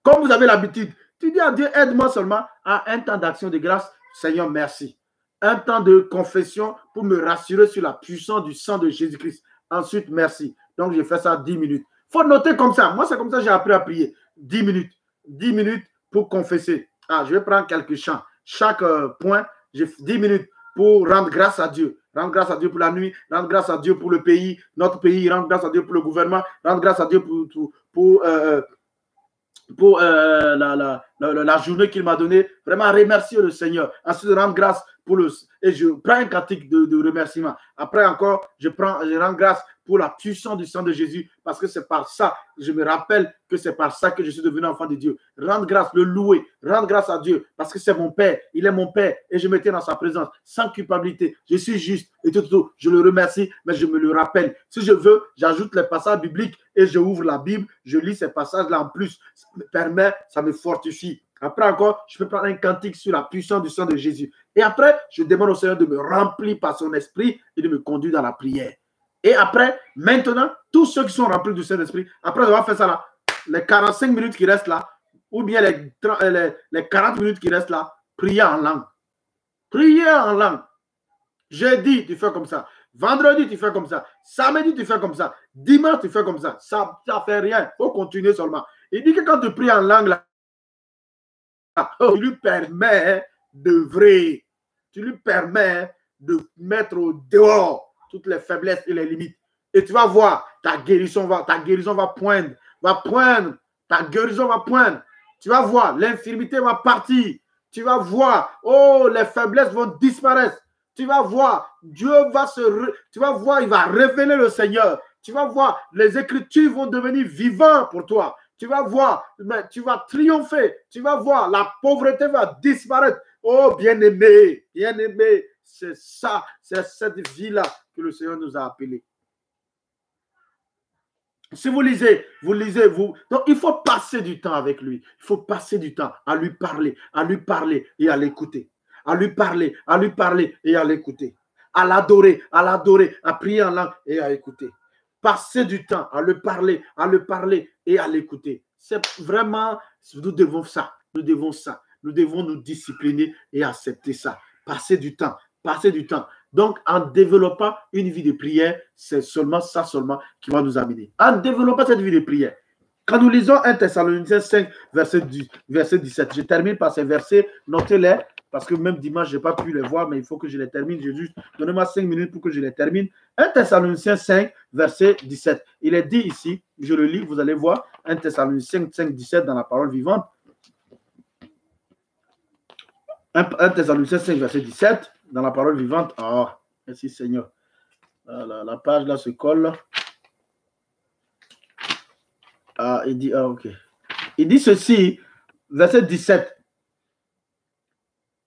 Comme vous avez l'habitude, tu dis à Dieu, aide-moi seulement à un temps d'action de grâce. Seigneur, merci. Un temps de confession pour me rassurer sur la puissance du sang de Jésus-Christ. Ensuite, merci. Donc, j'ai fait ça 10 minutes. Il faut noter comme ça. Moi, c'est comme ça que j'ai appris à prier. 10 minutes. 10 minutes pour confesser. Ah, je vais prendre quelques chants. Chaque point, j'ai 10 minutes pour rendre grâce à Dieu. Rendre grâce à Dieu pour la nuit. Rendre grâce à Dieu pour le pays, notre pays. Rendre grâce à Dieu pour le gouvernement. Rendre grâce à Dieu pour la journée qu'il m'a donnée. Vraiment remercier le Seigneur. Ensuite, rendre grâce pour le... Et je prends un cantique de remerciement. Après encore, je rends grâce pour la puissance du sang de Jésus, parce que c'est par ça, je me rappelle que c'est par ça que je suis devenu enfant de Dieu. Rendre grâce, le louer, rendre grâce à Dieu, parce que c'est mon Père, il est mon Père, et je me tiens dans sa présence, sans culpabilité. Je suis juste, et tout, je le remercie, mais je me le rappelle. Si je veux, j'ajoute les passages bibliques, et je ouvre la Bible, je lis ces passages-là en plus. Ça me permet, ça me fortifie. Après encore, je peux prendre un cantique sur la puissance du sang de Jésus. Et après, je demande au Seigneur de me remplir par son esprit et de me conduire dans la prière. Et après, maintenant, tous ceux qui sont remplis du Saint-Esprit, après avoir fait ça là, les 45 minutes qui restent là, ou bien les 40 minutes qui restent là, priez en langue. Priez en langue. Jeudi, tu fais comme ça. Vendredi, tu fais comme ça. Samedi, tu fais comme ça. Dimanche, tu fais comme ça. Ça ne fait rien. Il faut continuer seulement. Il dit que quand tu pries en langue là, tu lui permets d'œuvrer. Tu lui permets de mettre au dehors toutes les faiblesses et les limites. Et tu vas voir, ta guérison va poindre. Ta guérison va poindre. Tu vas voir, l'infirmité va partir. Tu vas voir, oh, les faiblesses vont disparaître. Tu vas voir, Dieu va tu vas voir, il va révéler le Seigneur. Tu vas voir, les Écritures vont devenir vivantes pour toi. Tu vas voir, mais tu vas triompher. Tu vas voir, la pauvreté va disparaître. Oh, bien-aimé, bien-aimé, c'est ça, c'est cette vie-là que le Seigneur nous a appelés. Si vous lisez. Donc, il faut passer du temps avec lui. Il faut passer du temps à lui parler et à l'écouter. À lui parler et à l'écouter. À l'adorer, à prier en langue et à écouter. Passer du temps à le parler et à l'écouter. C'est vraiment, nous devons ça. Nous devons nous discipliner et accepter ça. Passer du temps. Donc, en développant une vie de prière, c'est seulement ça qui va nous amener. En développant cette vie de prière. Quand nous lisons 1 Thessaloniciens 5, verset 17, je termine par ces versets, notez-les, parce que même dimanche, je n'ai pas pu les voir, mais il faut que je les termine. Donnez-moi 5 minutes pour que je les termine. 1 Thessaloniciens 5, verset 17. Il est dit ici, je le lis, vous allez voir, 1 Thessaloniciens 5, 17 dans la parole vivante. 1 Thessaloniciens 5, verset 17, dans la parole vivante. Oh, merci Seigneur. La page là se colle. Il dit, ok. Il dit ceci, verset 17.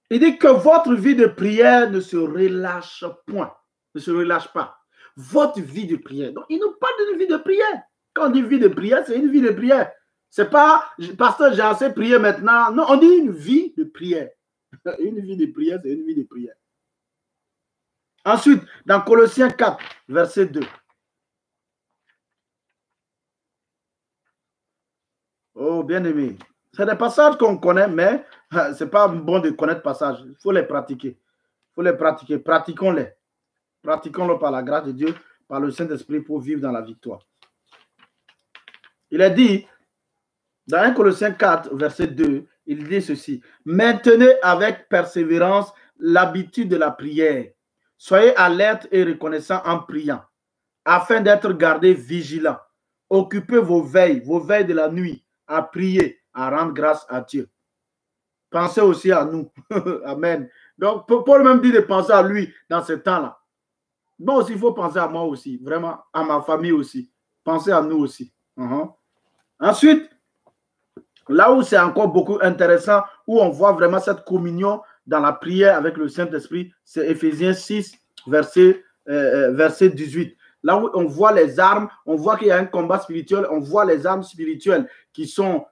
Il dit que votre vie de prière ne se relâche point. Ne se relâche pas. Votre vie de prière. Donc, il nous parle d'une vie de prière. Quand on dit vie de prière, c'est une vie de prière. C'est pas, pasteur, j'ai assez prié maintenant. Non, on dit une vie de prière. Une vie de prière, c'est une vie de prière. Ensuite, dans Colossiens 4, verset 2. Oh, bien aimé. C'est des passages qu'on connaît, mais ce n'est pas bon de connaître passages. Il faut les pratiquer. Il faut les pratiquer. Pratiquons-les. Pratiquons-le par la grâce de Dieu, par le Saint-Esprit pour vivre dans la victoire. Il est dit, dans 1 Colossiens 4, verset 2, il dit ceci. Maintenez avec persévérance l'habitude de la prière. Soyez alerte et reconnaissant en priant, afin d'être gardés vigilants. Occupez vos veilles de la nuit, à prier, à rendre grâce à Dieu. Pensez aussi à nous. Amen. Donc, Paul même dit de penser à lui dans ce temps-là. Moi aussi, il faut penser à moi aussi, vraiment, à ma famille aussi. Pensez à nous aussi. Ensuite, là où c'est encore beaucoup intéressant, où on voit vraiment cette communion dans la prière avec le Saint-Esprit, c'est Éphésiens 6, verset 18. Là où on voit les armes, on voit qu'il y a un combat spirituel, on voit les armes spirituelles qui sont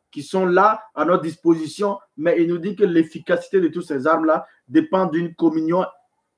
là à notre disposition, mais il nous dit que l'efficacité de toutes ces armes-là dépend d'une communion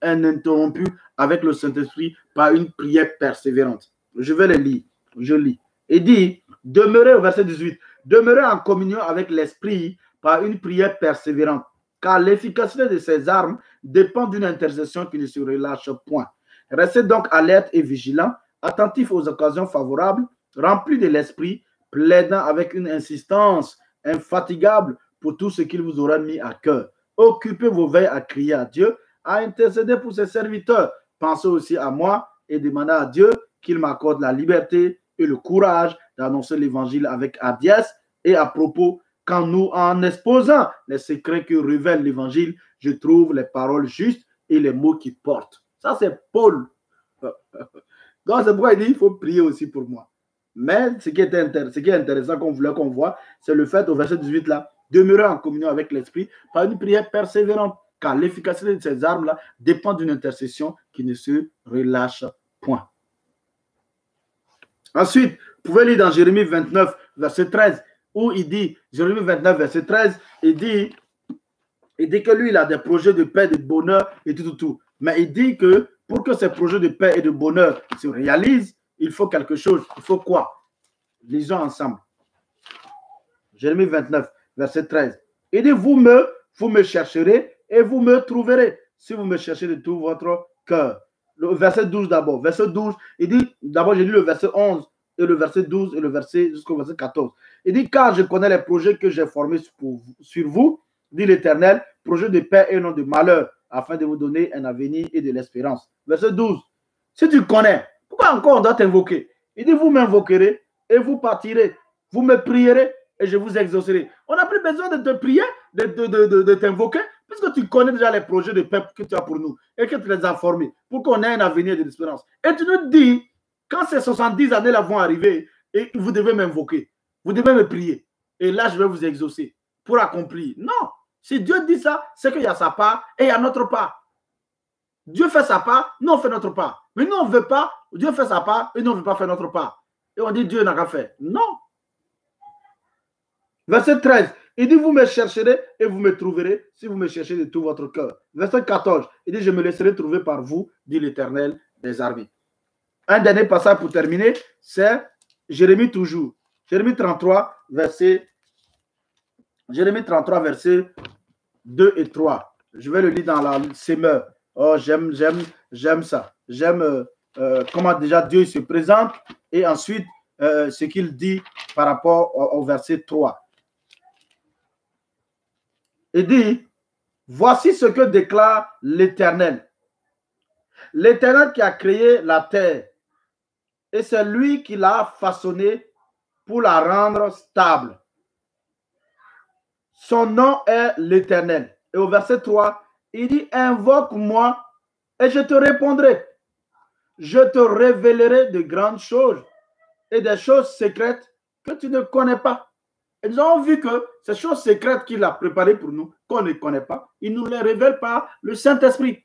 ininterrompue avec le Saint-Esprit par une prière persévérante. Je vais les lire. Je lis. Il dit, demeurez au verset 18, demeurez en communion avec l'Esprit par une prière persévérante, car l'efficacité de ces armes dépend d'une intercession qui ne se relâche point. Restez donc alerte et vigilant, attentif aux occasions favorables, remplis de l'Esprit, plaidant avec une insistance infatigable pour tout ce qu'il vous aura mis à cœur. Occupez vos veilles à crier à Dieu, à intercéder pour ses serviteurs. Pensez aussi à moi et demandez à Dieu qu'il m'accorde la liberté et le courage d'annoncer l'évangile avec hardiesse. Et à propos, quand nous, en exposant les secrets que révèle l'évangile, je trouve les paroles justes et les mots qui portent. Ça, c'est Paul. Donc, c'est pourquoi il dit, il faut prier aussi pour moi. Mais ce qui est intéressant qu'on voulait qu'on voit, c'est le fait au verset 18 là, demeurer en communion avec l'Esprit par une prière persévérante, car l'efficacité de ces armes-là dépend d'une intercession qui ne se relâche point. Ensuite, vous pouvez lire dans Jérémie 29, verset 13, où il dit, Jérémie 29, verset 13, il dit que lui, il a des projets de paix, de bonheur et tout. Mais il dit que pour que ces projets de paix et de bonheur se réalisent, il faut quelque chose. Il faut quoi? Lisons ensemble. Jérémie 29, verset 13. Il dit, vous me chercherez et vous me trouverez si vous me cherchez de tout votre cœur. Le verset 12 d'abord. Verset 12, il dit, d'abord j'ai lu le verset 11 et le verset 12 et le verset jusqu'au verset 14. Il dit, car je connais les projets que j'ai formés sur vous, dit l'Éternel, projets de paix et non de malheur, afin de vous donner un avenir et de l'espérance. Verset 12. Si tu connais, pourquoi encore on doit t'invoquer? Il dit, vous m'invoquerez et vous partirez. Vous me prierez et je vous exaucerai. On n'a plus besoin de te prier, de t'invoquer, puisque tu connais déjà les projets de paix que tu as pour nous et que tu les as formés pour qu'on ait un avenir de l'espérance. Et tu nous dis, quand ces 70 années-là vont arriver, et vous devez m'invoquer, vous devez me prier. Et là, je vais vous exaucer pour accomplir. Non. Si Dieu dit ça, c'est qu'il y a sa part et il y a notre part. Dieu fait sa part, nous on fait notre part. Mais nous on ne veut pas, Dieu fait sa part et nous on ne veut pas faire notre part. Et on dit Dieu n'a qu'à faire. Non. Verset 13, il dit, vous me chercherez et vous me trouverez si vous me cherchez de tout votre cœur. Verset 14, il dit, je me laisserai trouver par vous, dit l'Éternel des armées. Un dernier passage pour terminer, c'est Jérémie toujours. Jérémie 33, verset 2 et 3. Je vais le lire dans la Semeur. Oh, j'aime ça. J'aime comment déjà Dieu se présente et ensuite ce qu'il dit par rapport au verset 3. Il dit, voici ce que déclare l'Éternel. L'Éternel qui a créé la terre et c'est lui qui l'a façonnée pour la rendre stable. Son nom est l'Éternel. Et au verset 3, il dit, invoque-moi et je te répondrai. Je te révélerai de grandes choses et des choses secrètes que tu ne connais pas. Et nous avons vu que ces choses secrètes qu'il a préparées pour nous, qu'on ne connaît pas, il nous les révèle par le Saint-Esprit.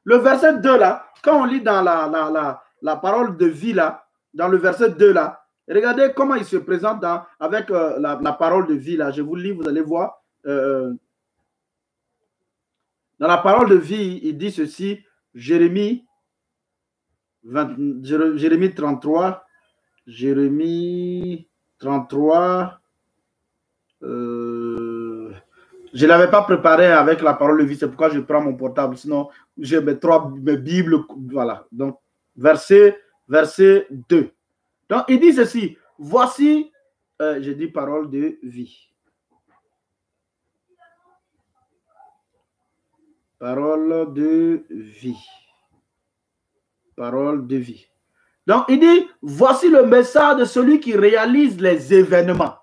Le verset 2 là, quand on lit dans la parole de vie là, dans le verset 2 là, regardez comment il se présente avec la parole de vie là. Je vous lis, vous allez voir. Dans la parole de vie, il dit ceci, Jérémie 33, 33. Je ne l'avais pas préparé avec la parole de vie, c'est pourquoi je prends mon portable. Sinon, j'ai mes Bibles. Voilà. Donc, verset 2. Donc, il dit ceci. Voici, j'ai dit parole de vie. Parole de vie. Parole de vie. Donc, il dit, voici le message de celui qui réalise les événements.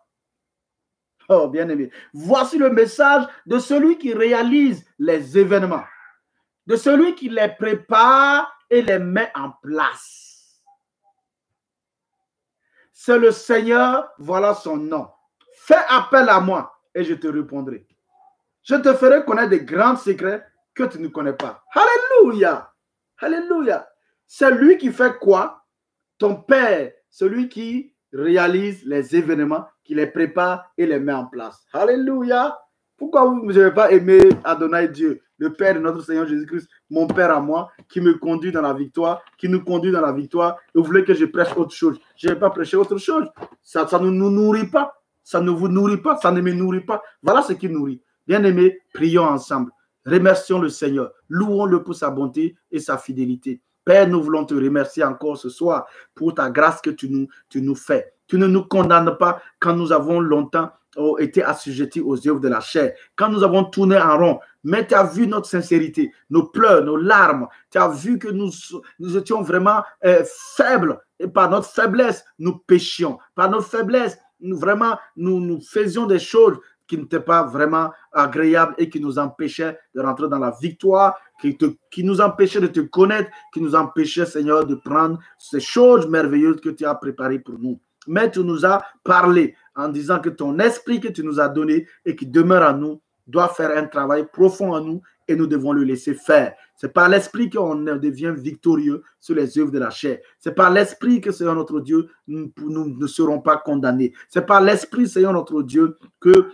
Oh, bien aimé. Voici le message de celui qui réalise les événements. De celui qui les prépare et les met en place. C'est le Seigneur, voilà son nom. Fais appel à moi et je te répondrai. Je te ferai connaître des grands secrets que tu ne connais pas. Alléluia. Alléluia. C'est lui qui fait quoi? Ton Père, celui qui réalise les événements, qui les prépare et les met en place. Alléluia. Pourquoi vous n'avez pas aimé Adonai Dieu, le Père de notre Seigneur Jésus-Christ, mon Père à moi, qui me conduit dans la victoire, qui nous conduit dans la victoire, et vous voulez que je prêche autre chose? Je ne vais pas prêcher autre chose. Ça ne nous nourrit pas. Ça ne vous nourrit pas. Ça ne me nourrit pas. Voilà ce qui nourrit. Bien-aimés, prions ensemble. Remercions le Seigneur. Louons-le pour sa bonté et sa fidélité. Père, nous voulons te remercier encore ce soir pour ta grâce que tu nous fais. Tu ne nous condamnes pas quand nous avons longtemps été assujettis aux œuvres de la chair, quand nous avons tourné en rond. Mais tu as vu notre sincérité, nos pleurs, nos larmes. Tu as vu que nous étions vraiment faibles. Et par notre faiblesse, nous péchions. Par notre faiblesse, nous faisions des choses qui n'étaient pas vraiment agréables et qui nous empêchaient de rentrer dans la victoire, qui nous empêchaient de te connaître, qui nous empêchaient, Seigneur, de prendre ces choses merveilleuses que tu as préparées pour nous. Mais tu nous as parlé en disant que ton esprit que tu nous as donné et qui demeure en nous doit faire un travail profond en nous et nous devons le laisser faire. C'est par l'esprit qu'on devient victorieux sur les œuvres de la chair. C'est par l'esprit que, Seigneur notre Dieu, nous ne serons pas condamnés. C'est par l'esprit, Seigneur notre Dieu, que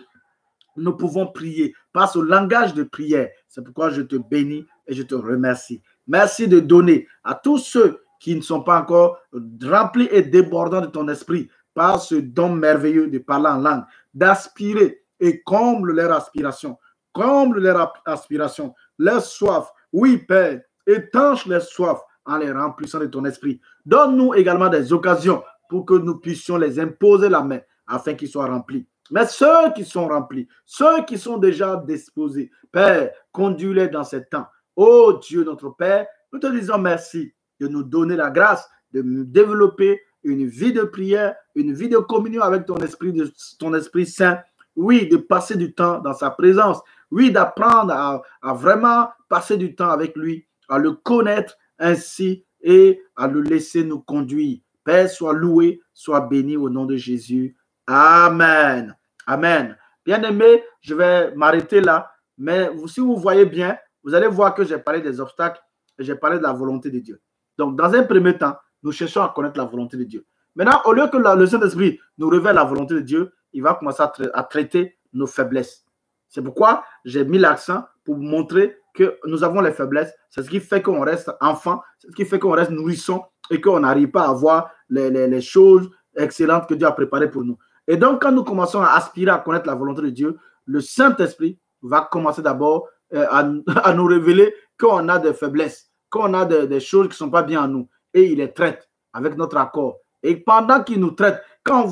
nous pouvons prier par ce langage de prière. C'est pourquoi je te bénis et je te remercie. Merci de donner à tous ceux qui ne sont pas encore remplis et débordants de ton esprit par ce don merveilleux de parler en langue, d'aspirer et comble leur aspiration. Comble leur aspiration, leur soif. Oui, Père, étanche leur soif en les remplissant de ton esprit. Donne-nous également des occasions pour que nous puissions les imposer la main afin qu'ils soient remplis. Mais ceux qui sont remplis, ceux qui sont déjà disposés, Père, conduis-les dans ce temps. Oh Dieu, notre Père, nous te disons merci de nous donner la grâce de développer une vie de prière, une vie de communion avec ton Esprit Saint. Oui, de passer du temps dans sa présence. Oui, d'apprendre à vraiment passer du temps avec lui, à le connaître ainsi et à le laisser nous conduire. Père, sois loué, sois béni au nom de Jésus. Amen. Amen. Bien-aimés, je vais m'arrêter là. Mais si vous voyez bien, vous allez voir que j'ai parlé des obstacles et j'ai parlé de la volonté de Dieu. Donc, dans un premier temps, nous cherchons à connaître la volonté de Dieu. Maintenant, au lieu que le Saint-Esprit nous révèle la volonté de Dieu, il va commencer à traiter nos faiblesses. C'est pourquoi j'ai mis l'accent pour montrer que nous avons les faiblesses. C'est ce qui fait qu'on reste enfant, c'est ce qui fait qu'on reste nourrisson et qu'on n'arrive pas à voir les choses excellentes que Dieu a préparées pour nous. Et donc, quand nous commençons à aspirer à connaître la volonté de Dieu, le Saint-Esprit va commencer d'abord à nous révéler qu'on a des faiblesses, qu'on a des choses qui ne sont pas bien en nous. Et il les traite avec notre accord. Et pendant qu'il nous traite, quand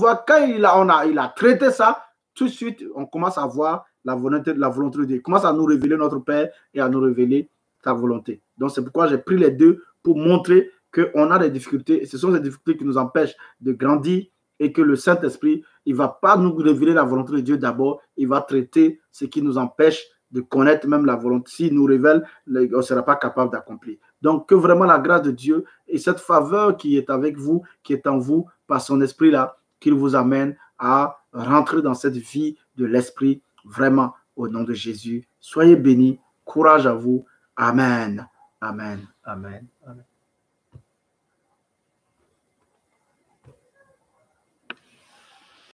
il a traité ça, tout de suite, on commence à voir la volonté de Dieu. Il commence à nous révéler notre Père et à nous révéler sa volonté. Donc, c'est pourquoi j'ai pris les deux pour montrer qu'on a des difficultés. Et ce sont ces difficultés qui nous empêchent de grandir et que le Saint-Esprit, il ne va pas nous révéler la volonté de Dieu d'abord. Il va traiter ce qui nous empêche de connaître même la volonté. S'il nous révèle, on ne sera pas capable d'accomplir. Donc, que vraiment la grâce de Dieu et cette faveur qui est avec vous, qui est en vous, par son esprit-là, qu'il vous amène à rentrer dans cette vie de l'esprit, vraiment, au nom de Jésus. Soyez bénis. Courage à vous. Amen. Amen. Amen. Amen.